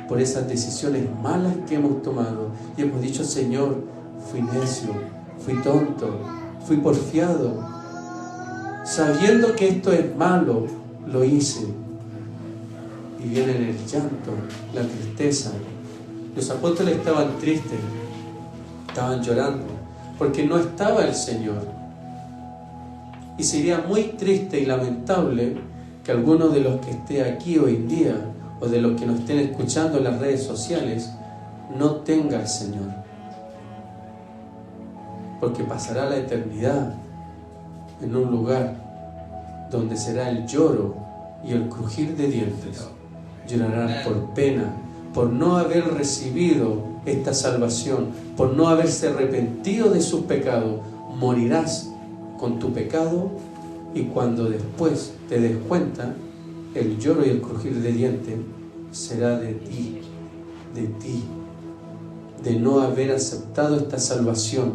por esas decisiones malas que hemos tomado? Y hemos dicho: Señor, fui necio, fui tonto, fui porfiado. Sabiendo que esto es malo, lo hice. Y viene el llanto, la tristeza. Los apóstoles estaban tristes, estaban llorando, porque no estaba el Señor. Y sería muy triste y lamentable que alguno de los que esté aquí hoy día, o de los que nos estén escuchando en las redes sociales, no tenga al Señor. Porque pasará la eternidad en un lugar donde será el lloro y el crujir de dientes. Llorarán por pena, por no haber recibido esta salvación, por no haberse arrepentido de sus pecados. Morirás con tu pecado, y cuando después te des cuenta, el lloro y el crujir de dientes será de ti, de no haber aceptado esta salvación.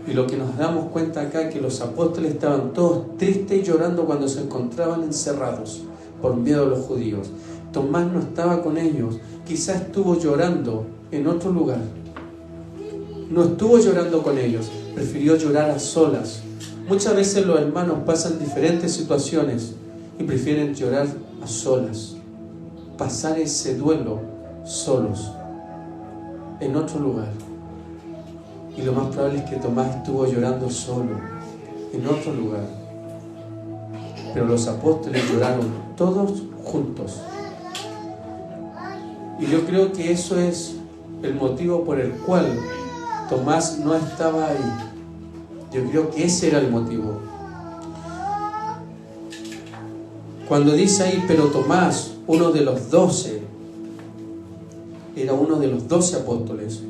Y lo que nos damos cuenta acá es que los apóstoles estaban todos tristes y llorando cuando se encontraban encerrados por miedo a los judíos. Tomás no estaba con ellos, quizás estuvo llorando en otro lugar. No estuvo llorando con ellos, prefirió llorar a solas. Muchas veces los hermanos pasan diferentes situaciones y prefieren llorar a solas, pasar ese duelo solos, en otro lugar. Y lo más probable es que Tomás estuvo llorando solo, en otro lugar. Pero los apóstoles lloraron todos juntos. Y yo creo que eso es el motivo por el cual Tomás no estaba ahí. Yo creo que ese era el motivo. Cuando dice ahí, pero Tomás, uno de los 12, era uno de los 12 apóstoles.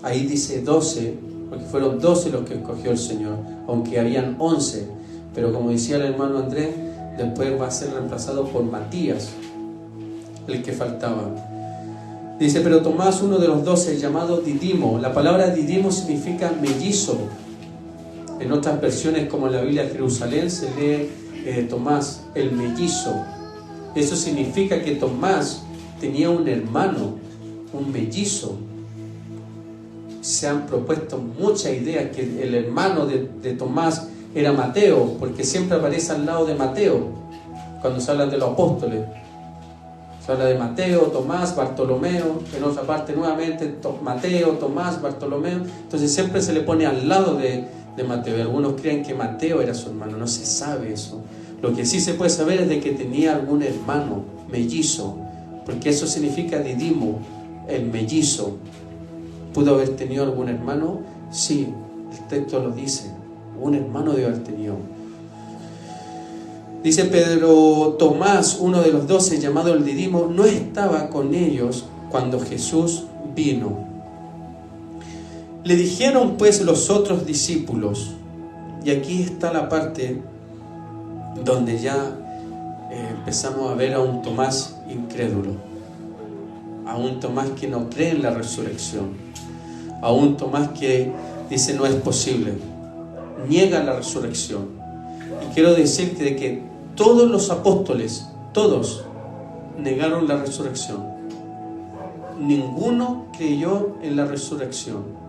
Ahí dice 12, porque fueron 12 los que escogió el Señor, aunque habían 11. Pero como decía el hermano Andrés, después va a ser reemplazado por Matías, el que faltaba. Dice, pero Tomás, uno de los 12, llamado Didimo. La palabra Didimo significa mellizo. En otras versiones, como en la Biblia de Jerusalén, se lee Tomás, el mellizo. Eso significa que Tomás tenía un hermano, un mellizo. Se han propuesto muchas ideas que el hermano de Tomás era Mateo, porque siempre aparece al lado de Mateo cuando se habla de los apóstoles. Se habla de Mateo, Tomás, Bartolomeo, en otra parte nuevamente Mateo, Tomás, Bartolomeo. Entonces siempre se le pone al lado de Mateo. Y algunos creen que Mateo era su hermano, no se sabe eso. Lo que sí se puede saber es de que tenía algún hermano mellizo, porque eso significa Didimo, el mellizo. ¿Pudo haber tenido algún hermano? Sí, el texto lo dice, un hermano debe haber tenido. Dice, pero Tomás, uno de los 12, llamado el Didimo, no estaba con ellos cuando Jesús vino. Le dijeron pues los otros discípulos, y aquí está la parte donde ya empezamos a ver a un Tomás incrédulo, a un Tomás que no cree en la resurrección, a un Tomás que dice no es posible, niega la resurrección. Y quiero decirte de que todos los apóstoles, todos negaron la resurrección. Ninguno creyó en la resurrección.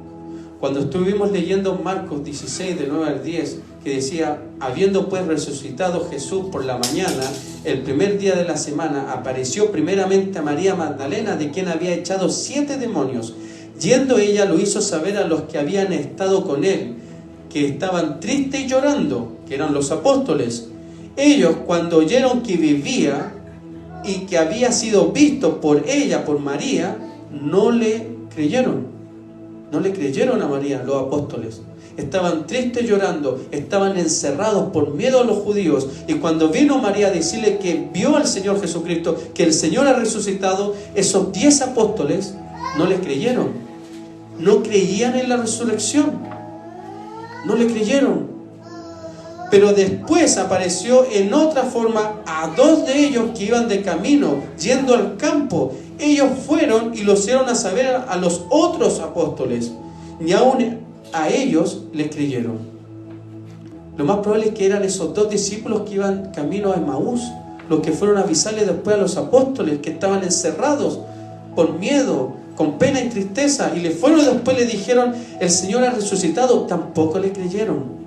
Cuando estuvimos leyendo Marcos 16, del 9 al 10, que decía, habiendo pues resucitado Jesús por la mañana, el primer día de la semana, apareció primeramente a María Magdalena, de quien había echado 7 demonios. Yendo ella lo hizo saber a los que habían estado con él, que estaban tristes y llorando, que eran los apóstoles. Ellos, cuando oyeron que vivía y que había sido visto por ella, por María, no le creyeron. No le creyeron a María, los apóstoles. Estaban tristes llorando, estaban encerrados por miedo a los judíos. Y cuando vino María a decirle que vio al Señor Jesucristo, que el Señor ha resucitado, esos 10 apóstoles no le creyeron. No creían en la resurrección. No le creyeron. Pero después apareció en otra forma a 2 de ellos que iban de camino, yendo al campo. Ellos fueron y lo hicieron a saber a los otros apóstoles. Ni aún a ellos les creyeron. Lo más probable es que eran esos 2 discípulos que iban camino a Emaús, los que fueron a avisarle después a los apóstoles que estaban encerrados por miedo, con pena y tristeza, y le fueron y después le dijeron, el Señor ha resucitado. Tampoco le creyeron.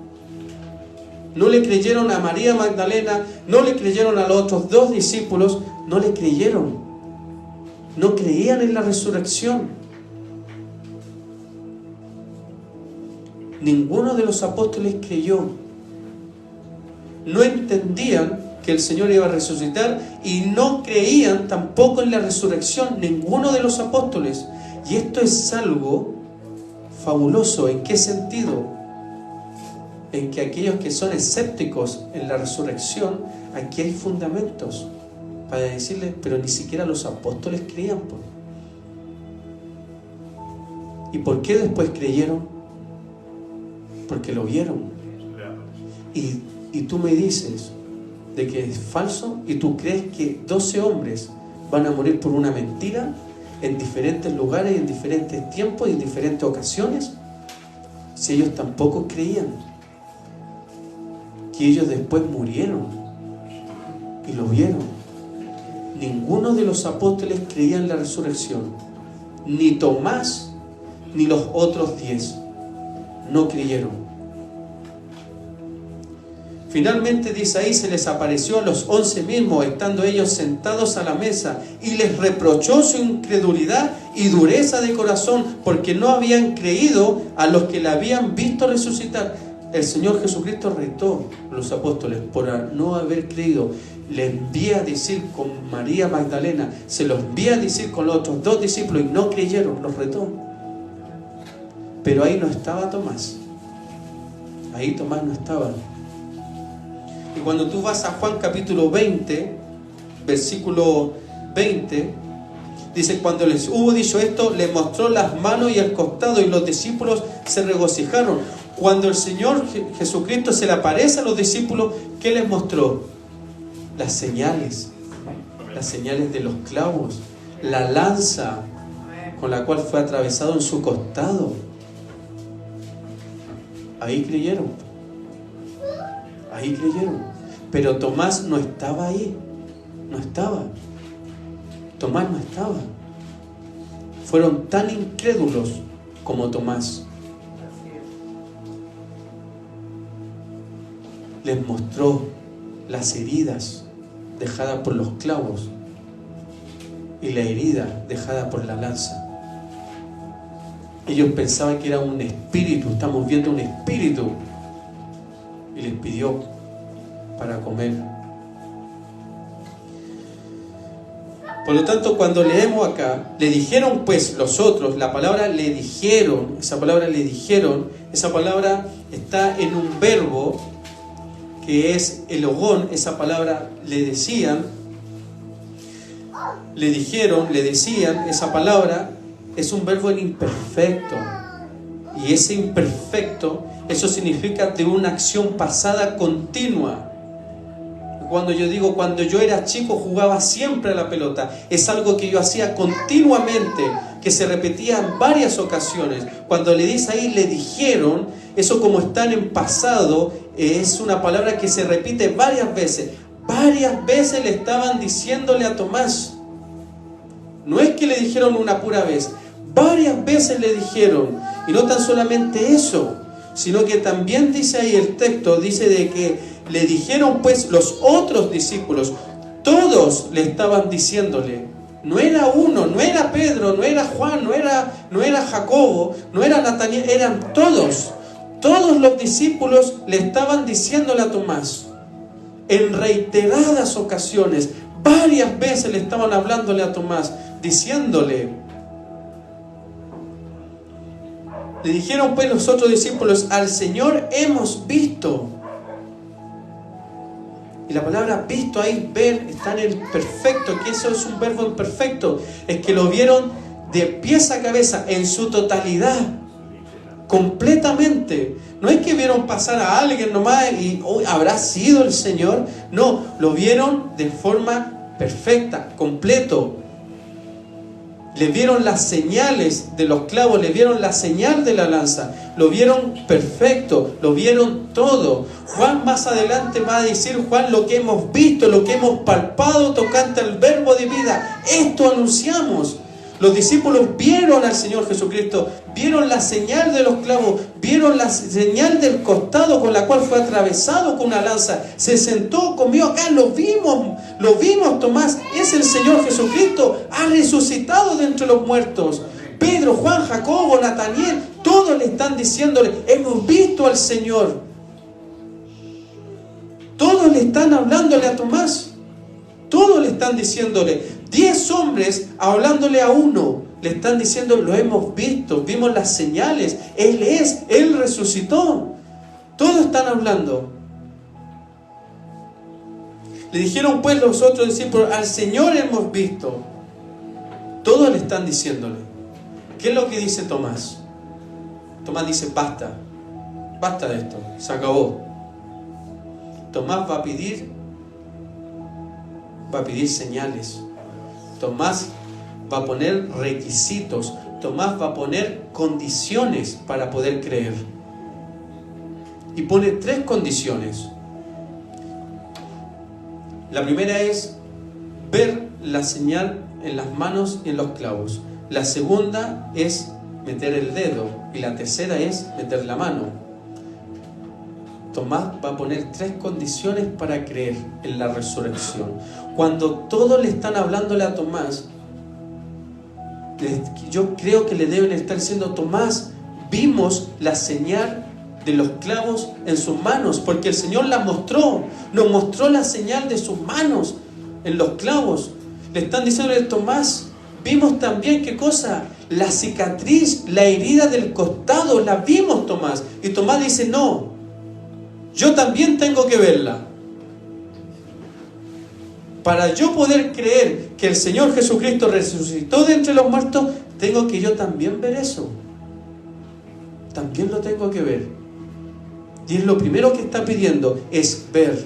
No le creyeron a María Magdalena, no le creyeron a los otros 2 discípulos, no le creyeron. No creían en la resurrección. ninguno de los apóstoles creyó. No entendían que el Señor iba a resucitar y no creían tampoco en la resurrección, ninguno de los apóstoles. Y esto es algo fabuloso. ¿En qué sentido? En que aquellos que son escépticos en la resurrección, aquí hay fundamentos para decirles, pero ni siquiera los apóstoles creían. ¿Y por qué después creyeron? Porque lo vieron. Y tú me dices de que es falso y tú crees que 12 hombres van a morir por una mentira en diferentes lugares, en diferentes tiempos y en diferentes ocasiones, si ellos tampoco creían que ellos después murieron y lo vieron. Ninguno de los apóstoles creía en la resurrección, ni Tomás ni los otros 10 no creyeron. Finalmente dice ahí, se les apareció a los 11 mismos, estando ellos sentados a la mesa, y les reprochó su incredulidad y dureza de corazón, porque no habían creído a los que le habían visto resucitar. El Señor Jesucristo retó a los apóstoles por no haber creído. Le envía a decir con María Magdalena, se los envía a decir con los otros 2 discípulos y no creyeron, los retó. Pero ahí no estaba Tomás. Ahí Tomás no estaba. Y cuando tú vas a Juan capítulo 20, versículo 20, dice, cuando les hubo dicho esto, les mostró las manos y el costado, y los discípulos se regocijaron. Cuando el Señor Jesucristo se le aparece a los discípulos, ¿qué les mostró? Las señales de los clavos, la lanza con la cual fue atravesado en su costado. Ahí creyeron. Ahí creyeron. Pero Tomás no estaba ahí. No estaba. Tomás no estaba. Fueron tan incrédulos como Tomás. Les mostró las heridas dejadas por los clavos y la herida dejada por la lanza. Ellos pensaban que era un espíritu. Estamos viendo un espíritu. Y les pidió para comer. Por lo tanto, cuando leemos acá, le dijeron pues los otros, la palabra le dijeron, esa palabra le dijeron, esa palabra está en un verbo que es elogón, esa palabra le decían, le dijeron, le decían, esa palabra es un verbo en imperfecto. Y ese imperfecto, eso significa de una acción pasada continua. Cuando yo digo, cuando yo era chico jugaba siempre a la pelota, es algo que yo hacía continuamente, que se repetía en varias ocasiones. Cuando le dice ahí, le dijeron, eso como están en pasado, es una palabra que se repite varias veces. Varias veces le estaban diciéndole a Tomás. No es que le dijeron una pura vez, varias veces le dijeron. Y no tan solamente eso, sino que también dice ahí el texto, dice de que le dijeron pues los otros discípulos, todos le estaban diciéndole, no era uno, no era Pedro, no era Juan, no era Jacobo, no era Natanael, eran todos los discípulos le estaban diciéndole a Tomás, en reiteradas ocasiones, varias veces le estaban hablándole a Tomás, diciéndole. Le dijeron pues los otros discípulos, al Señor hemos visto. Y la palabra visto ahí, ver, está en el perfecto, que eso es un verbo imperfecto. Es que lo vieron de pies a cabeza, en su totalidad, completamente. No es que vieron pasar a alguien nomás y ¿habrá sido el Señor? No, lo vieron de forma perfecta, completo. Le vieron las señales de los clavos, le vieron la señal de la lanza, lo vieron perfecto, lo vieron todo. Juan más adelante va a decir, Juan, lo que hemos visto, lo que hemos palpado tocante al verbo de vida, esto anunciamos. Los discípulos vieron al Señor Jesucristo, vieron la señal de los clavos, vieron la señal del costado con la cual fue atravesado con una lanza. Se sentó, comió acá, lo vimos Tomás, es el Señor Jesucristo, ha resucitado de entre los muertos. Pedro, Juan, Jacobo, Natanael, Todos le están diciéndole, hemos visto al Señor. Todos le están hablándole a Tomás. Todos le están diciéndole. 10 hombres hablándole a uno. Le están diciendo, lo hemos visto, vimos las señales. Él resucitó. Todos están hablando. Le dijeron pues los otros discípulos, al Señor hemos visto. Todos le están diciéndole. ¿Qué es lo que dice Tomás? Tomás dice, basta de esto, se acabó. Tomás va a pedir señales. Tomás va a poner requisitos. Tomás va a poner condiciones para poder creer. Y pone 3 condiciones. La primera es ver la señal en las manos y en los clavos. La segunda es meter el dedo. Y la tercera es meter la mano. Tomás va a poner 3 condiciones para creer en la resurrección. Cuando todos le están hablándole a Tomás, yo creo que le deben estar diciendo, Tomás, vimos la señal de los clavos en sus manos, porque el Señor la mostró, nos mostró la señal de sus manos en los clavos. Le están diciendo, Tomás, vimos también, ¿qué cosa? La cicatriz, la herida del costado, la vimos, Tomás. Y Tomás dice, no, yo también tengo que verla. Para yo poder creer que el Señor Jesucristo resucitó de entre los muertos, tengo que yo también ver eso. También lo tengo que ver. Y es lo primero que está pidiendo, es ver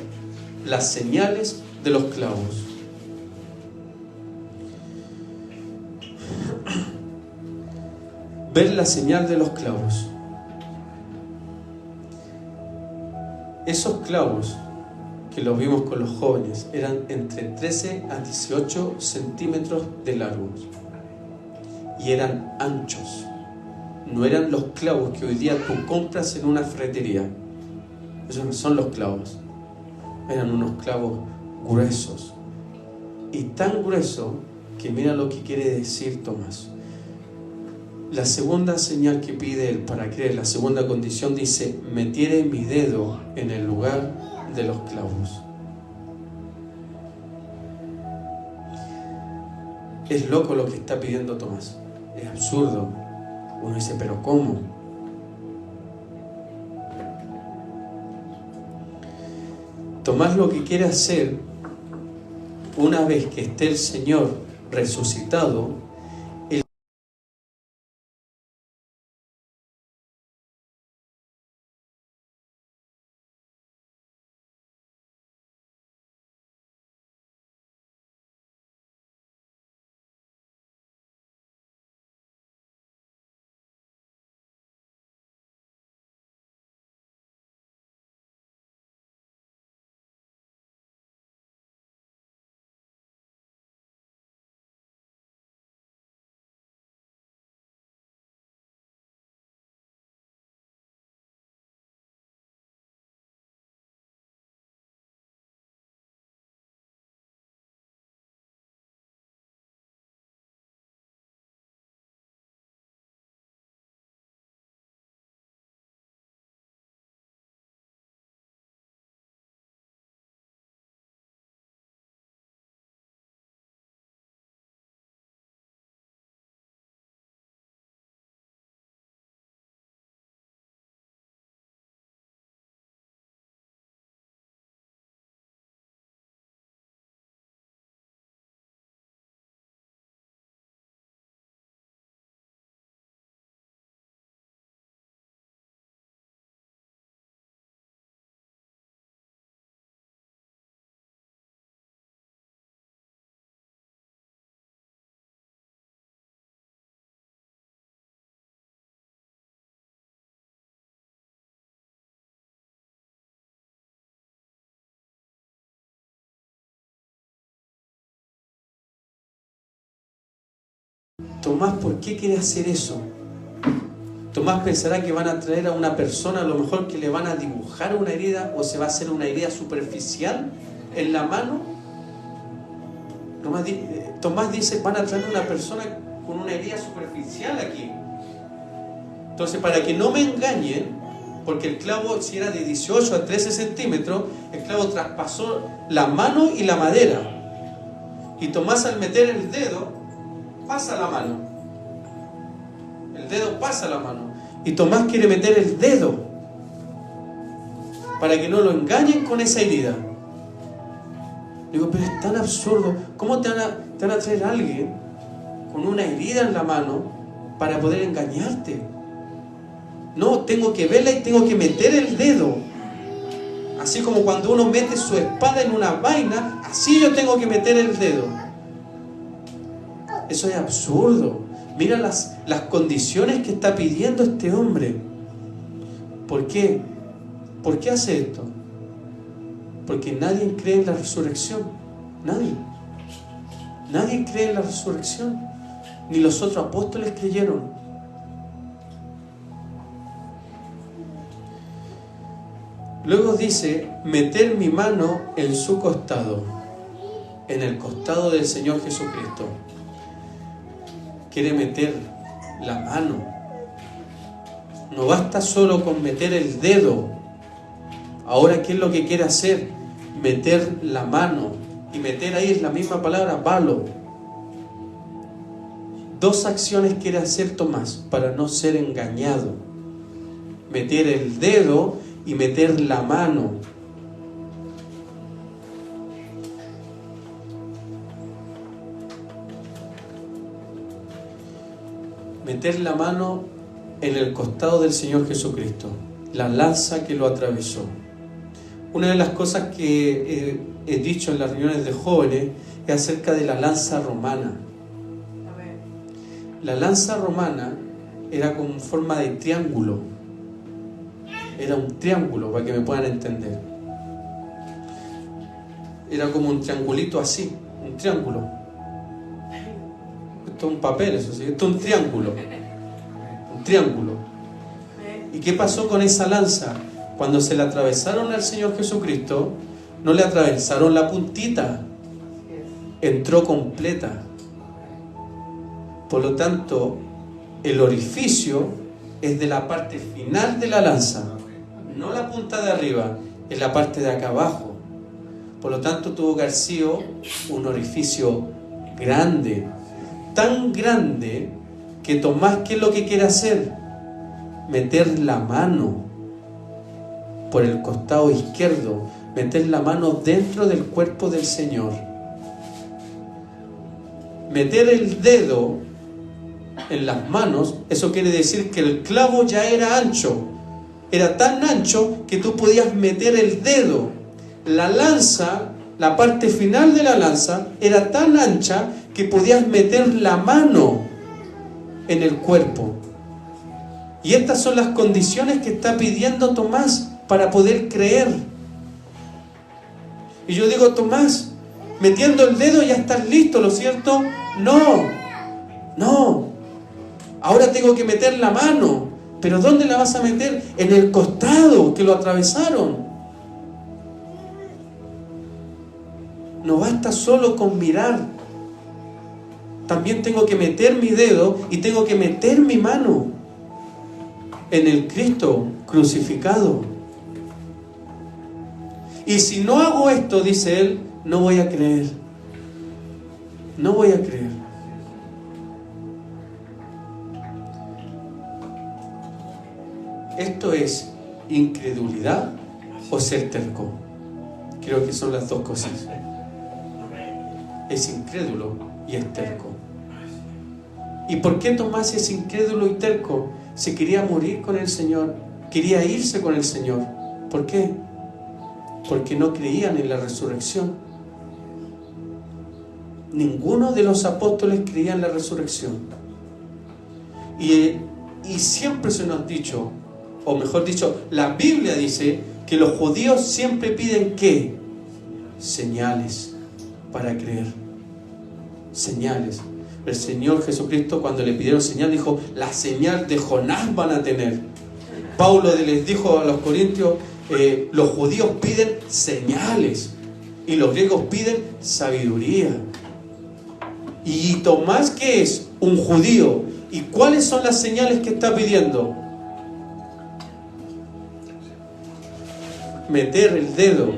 las señales de los clavos. Ver la señal de los clavos. Esos clavos que los vimos con los jóvenes eran entre 13 a 18 centímetros de largos y eran anchos. No eran los clavos que hoy día tú compras en una ferretería. Esos no son los clavos. Eran unos clavos gruesos. Y tan grueso que mira lo que quiere decir Tomás. La segunda señal que pide él para creer, la segunda condición dice, metiere mi dedo en el lugar de los clavos. Es loco lo que está pidiendo Tomás. Es absurdo. Uno dice, pero ¿cómo? Tomás lo que quiere hacer, una vez que esté el Señor resucitado, Tomás, ¿por qué quiere hacer eso? Tomás pensará que van a traer a una persona, a lo mejor que le van a dibujar una herida, o se va a hacer una herida superficial en la mano. Tomás dice, van a traer a una persona con una herida superficial aquí. Entonces, para que no me engañen, porque el clavo, si era de 18 a 13 centímetros, el clavo traspasó la mano y la madera. Y Tomás, al meter el dedo, pasa la mano. El dedo pasa la mano. Y Tomás quiere meter el dedo para que no lo engañen con esa herida. Digo, pero es tan absurdo. ¿Cómo te van a traer a alguien con una herida en la mano para poder engañarte? No, tengo que verla y tengo que meter el dedo. Así como cuando uno mete su espada en una vaina, así yo tengo que meter el dedo. Eso es absurdo. Mira las condiciones que está pidiendo este hombre. ¿Por qué? ¿Por qué hace esto? Porque nadie cree en la resurrección. Nadie. Nadie cree en la resurrección. Ni los otros apóstoles creyeron. Luego dice, meter mi mano en su costado, en el costado del Señor Jesucristo. Quiere meter la mano. No basta solo con meter el dedo. Ahora, ¿qué es lo que quiere hacer? Meter la mano. Y meter ahí es la misma palabra, balo. Dos acciones quiere hacer Tomás para no ser engañado. Meter el dedo y meter la mano. Meter la mano en el costado del Señor Jesucristo, la lanza que lo atravesó. Una de las cosas que he dicho en las reuniones de jóvenes es acerca de la lanza romana. La lanza romana era con forma de triángulo. Era un triángulo, para que me puedan entender. Era como un triangulito así, un triángulo. Esto es un papel, eso sí, esto es un triángulo. Un triángulo. ¿Y qué pasó con esa lanza? Cuando se la atravesaron al Señor Jesucristo, no le atravesaron la puntita, entró completa. Por lo tanto, el orificio es de la parte final de la lanza, no la punta de arriba, es la parte de acá abajo. Por lo tanto, tuvo que haber sido un orificio grande, tan grande que Tomás, ¿qué es lo que quiere hacer? Meter la mano por el costado izquierdo, meter la mano dentro del cuerpo del Señor. Meter el dedo en las manos, eso quiere decir que el clavo ya era ancho. Era tan ancho que tú podías meter el dedo. La lanza, la parte final de la lanza, era tan ancha que podías meter la mano en el cuerpo. Y estas son las condiciones que está pidiendo Tomás para poder creer. Y yo digo, Tomás, metiendo el dedo ya estás listo, ¿lo cierto? No. Ahora tengo que meter la mano. ¿Pero dónde la vas a meter? En el costado, que lo atravesaron. No basta solo con mirar. También tengo que meter mi dedo y tengo que meter mi mano en el Cristo crucificado. Y si no hago esto, dice él, no voy a creer. No voy a creer. ¿Esto es incredulidad o ser terco? Creo que son las dos cosas. Es incrédulo y es terco. ¿Y por qué Tomás es incrédulo y terco? Se quería morir con el Señor, quería irse con el Señor. ¿Por qué? Porque no creían en la resurrección. Ninguno de los apóstoles creía en la resurrección. Y siempre se nos ha dicho, o mejor dicho, la Biblia dice que los judíos siempre piden ¿qué? Señales para creer. Señales. El Señor Jesucristo, cuando le pidieron señal, dijo, la señal de Jonás van a tener. Pablo les dijo a los corintios, los judíos piden señales y los griegos piden sabiduría. ¿Y Tomás qué es? Un judío. ¿Y cuáles son las señales que está pidiendo? meter el dedo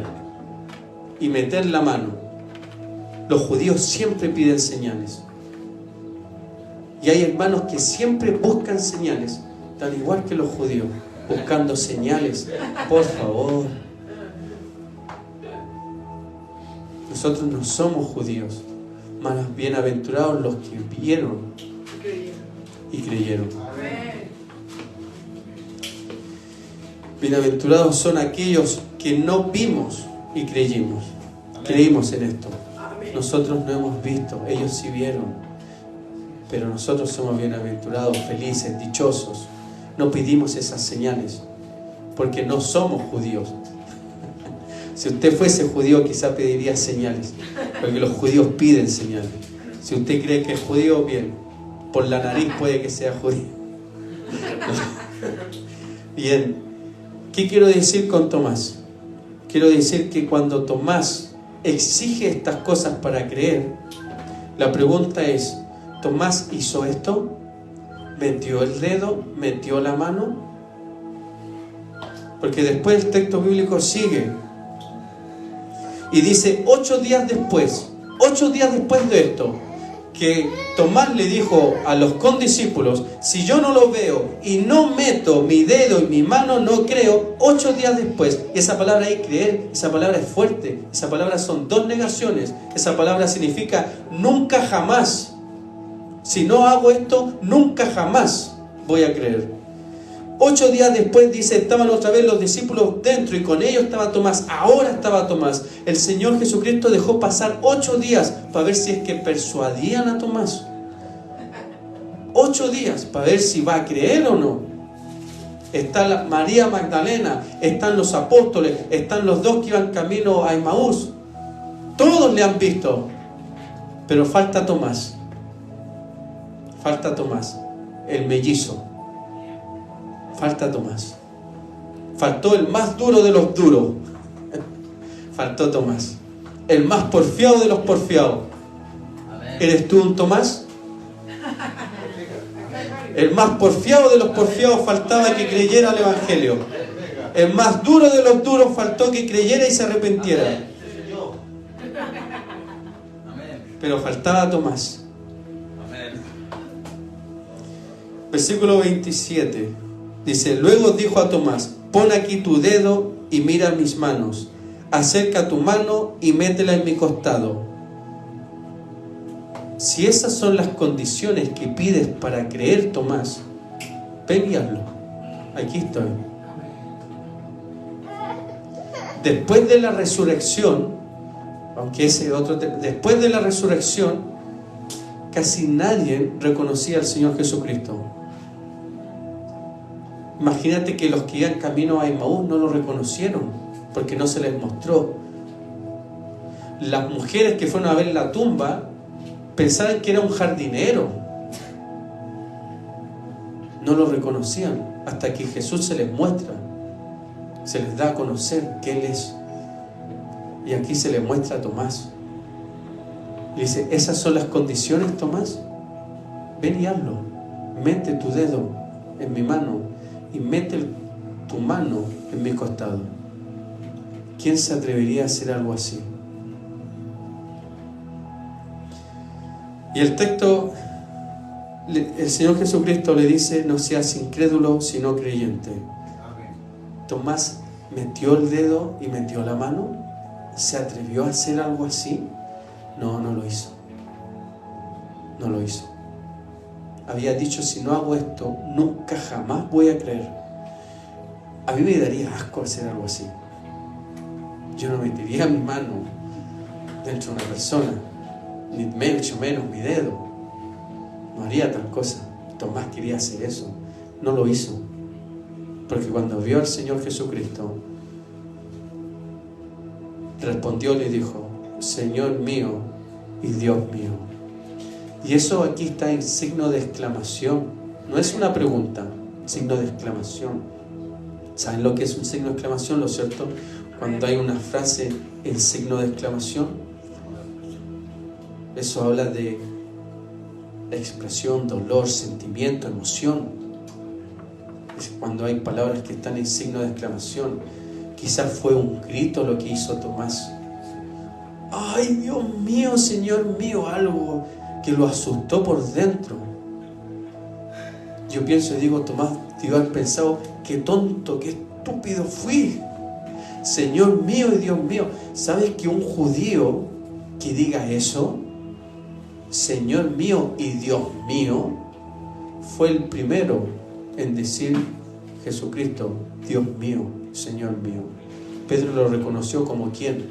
y meter la mano. Los judíos siempre piden señales. Y hay hermanos que siempre buscan señales, tan igual que los judíos, buscando señales. Por favor. Nosotros no somos judíos, más bienaventurados los que vieron y creyeron. Bienaventurados son aquellos que no vimos y creímos. Creímos en esto. Nosotros no hemos visto, ellos sí vieron. Pero nosotros somos bienaventurados, felices, dichosos. No pedimos esas señales porque no somos judíos. Si usted fuese judío, quizá pediría señales, porque los judíos piden señales. Si usted cree que es judío, bien, por la nariz puede que sea judío. Bien, ¿qué quiero decir con Tomás? Quiero decir que cuando Tomás exige estas cosas para creer, la pregunta es, ¿Tomás hizo esto? ¿Metió el dedo? ¿Metió la mano? Porque después el texto bíblico sigue y dice 8 días después de esto, que Tomás le dijo a los condiscípulos, si yo no lo veo y no meto mi dedo y mi mano, no creo. 8 días después, y esa palabra ahí, creer, esa palabra es fuerte, esa palabra son 2 negaciones, esa palabra significa nunca jamás. Si no hago esto, nunca jamás voy a creer. 8 días después dice, estaban otra vez los discípulos dentro y con ellos estaba Tomás. Ahora estaba Tomás. El Señor Jesucristo dejó pasar 8 días para ver si es que persuadían a Tomás. 8 días para ver si va a creer o no. Está María Magdalena, están los apóstoles, están los 2 que iban camino a Emaús. Todos le han visto, pero falta Tomás. Falta Tomás, el mellizo. Falta Tomás. Faltó el más duro de los duros. Faltó Tomás. El más porfiado de los porfiados. ¿Eres tú un Tomás? El más porfiado de los porfiados faltaba que creyera el Evangelio. El más duro de los duros faltó que creyera y se arrepintiera. Pero faltaba Tomás. Versículo 27. Dice, luego dijo a Tomás, pon aquí tu dedo y mira mis manos. Acerca tu mano y métela en mi costado. Si esas son las condiciones que pides para creer, Tomás, ven y hazlo. Aquí estoy. Después de la resurrección, aunque ese otro, después de la resurrección, casi nadie reconocía al Señor Jesucristo. Imagínate que los que iban camino a Emaús no lo reconocieron porque no se les mostró. Las mujeres que fueron a ver la tumba pensaban que era un jardinero. No lo reconocían hasta que Jesús se les muestra, se les da a conocer que Él es. Y aquí se le muestra a Tomás. Y dice, ¿esas son las condiciones, Tomás? Ven y hazlo. Mete tu dedo en mi mano y mete tu mano en mi costado. ¿Quién se atrevería a hacer algo así? Y el texto, el Señor Jesucristo le dice, no seas incrédulo, sino creyente. Tomás metió el dedo y metió la mano. ¿Se atrevió a hacer algo así? No, no lo hizo. No lo hizo. Había dicho, si no hago esto, nunca jamás voy a creer. A mí me daría asco hacer algo así. Yo no metería mi mano dentro de una persona, ni mucho menos mi dedo. No haría tal cosa. Tomás quería hacer eso. No lo hizo. Porque cuando vio al Señor Jesucristo, respondió y le dijo, Señor mío y Dios mío. Y eso aquí está en signo de exclamación. No es una pregunta, signo de exclamación. ¿Saben lo que es un signo de exclamación? ¿Lo cierto? Cuando hay una frase en signo de exclamación, eso habla de expresión, dolor, sentimiento, emoción. Es cuando hay palabras que están en signo de exclamación, Quizás fue un grito lo que hizo Tomás. ¡Ay, Dios mío, Señor mío! Algo que lo asustó por dentro. Yo pienso y digo, Tomás debió haber pensado, qué tonto, qué estúpido fui. Señor mío y Dios mío. ¿Sabes que un judío que diga eso, Señor mío y Dios mío, fue el primero en decir Jesucristo, Dios mío, Señor mío? Pedro lo reconoció como ¿quién?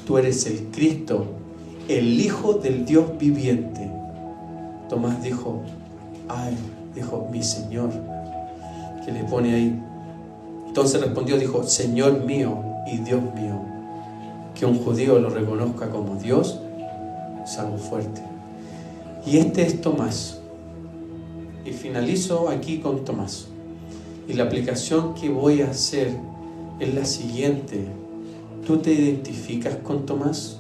Tú eres el Cristo, el Hijo del Dios viviente. Tomás dijo, ay, dijo, mi Señor, que le pone ahí. Entonces respondió, dijo, Señor mío y Dios mío. Que un judío lo reconozca como Dios es algo fuerte. Y este es Tomás. Y finalizo aquí con Tomás. Y la aplicación que voy a hacer es la siguiente. ¿Tú te identificas con Tomás?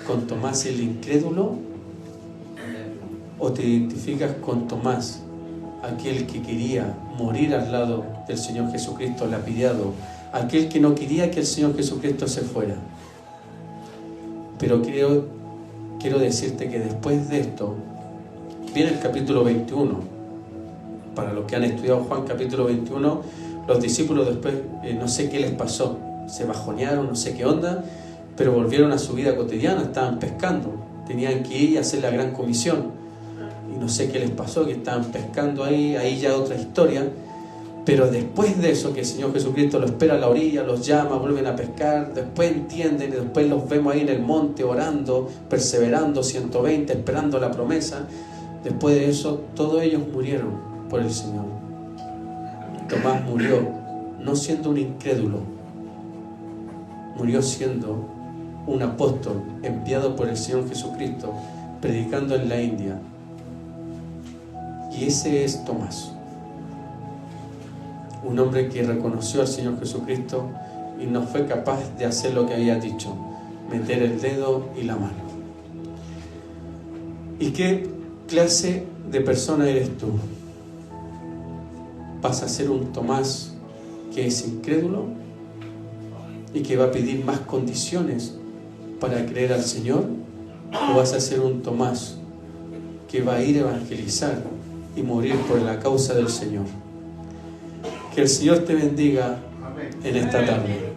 ¿Con Tomás el incrédulo? ¿O te identificas con Tomás, aquel que quería morir al lado del Señor Jesucristo lapidado, aquel que no quería que el Señor Jesucristo se fuera? Pero quiero decirte que después de esto viene el capítulo 21. Para los que han estudiado Juan capítulo 21, los discípulos después no sé qué les pasó, se bajonearon, no sé qué onda, pero volvieron a su vida cotidiana, estaban pescando, tenían que ir y hacer la gran comisión y no sé qué les pasó, que estaban pescando ahí ya otra historia. Pero después de eso, que el Señor Jesucristo los espera a la orilla, los llama, vuelven a pescar, después entienden y después los vemos ahí en el monte orando, perseverando, 120, esperando la promesa. Después de eso, todos ellos murieron por el Señor. Tomás murió no siendo un incrédulo, murió siendo un apóstol enviado por el Señor Jesucristo, predicando en la India. Y ese es Tomás. Un hombre que reconoció al Señor Jesucristo y no fue capaz de hacer lo que había dicho, meter el dedo y la mano. ¿Y qué clase de persona eres tú? ¿Vas a ser un Tomás que es incrédulo y que va a pedir más condiciones para creer al Señor? ¿O vas a ser un Tomás que va a ir a evangelizar y morir por la causa del Señor? Que el Señor te bendiga en esta tarde.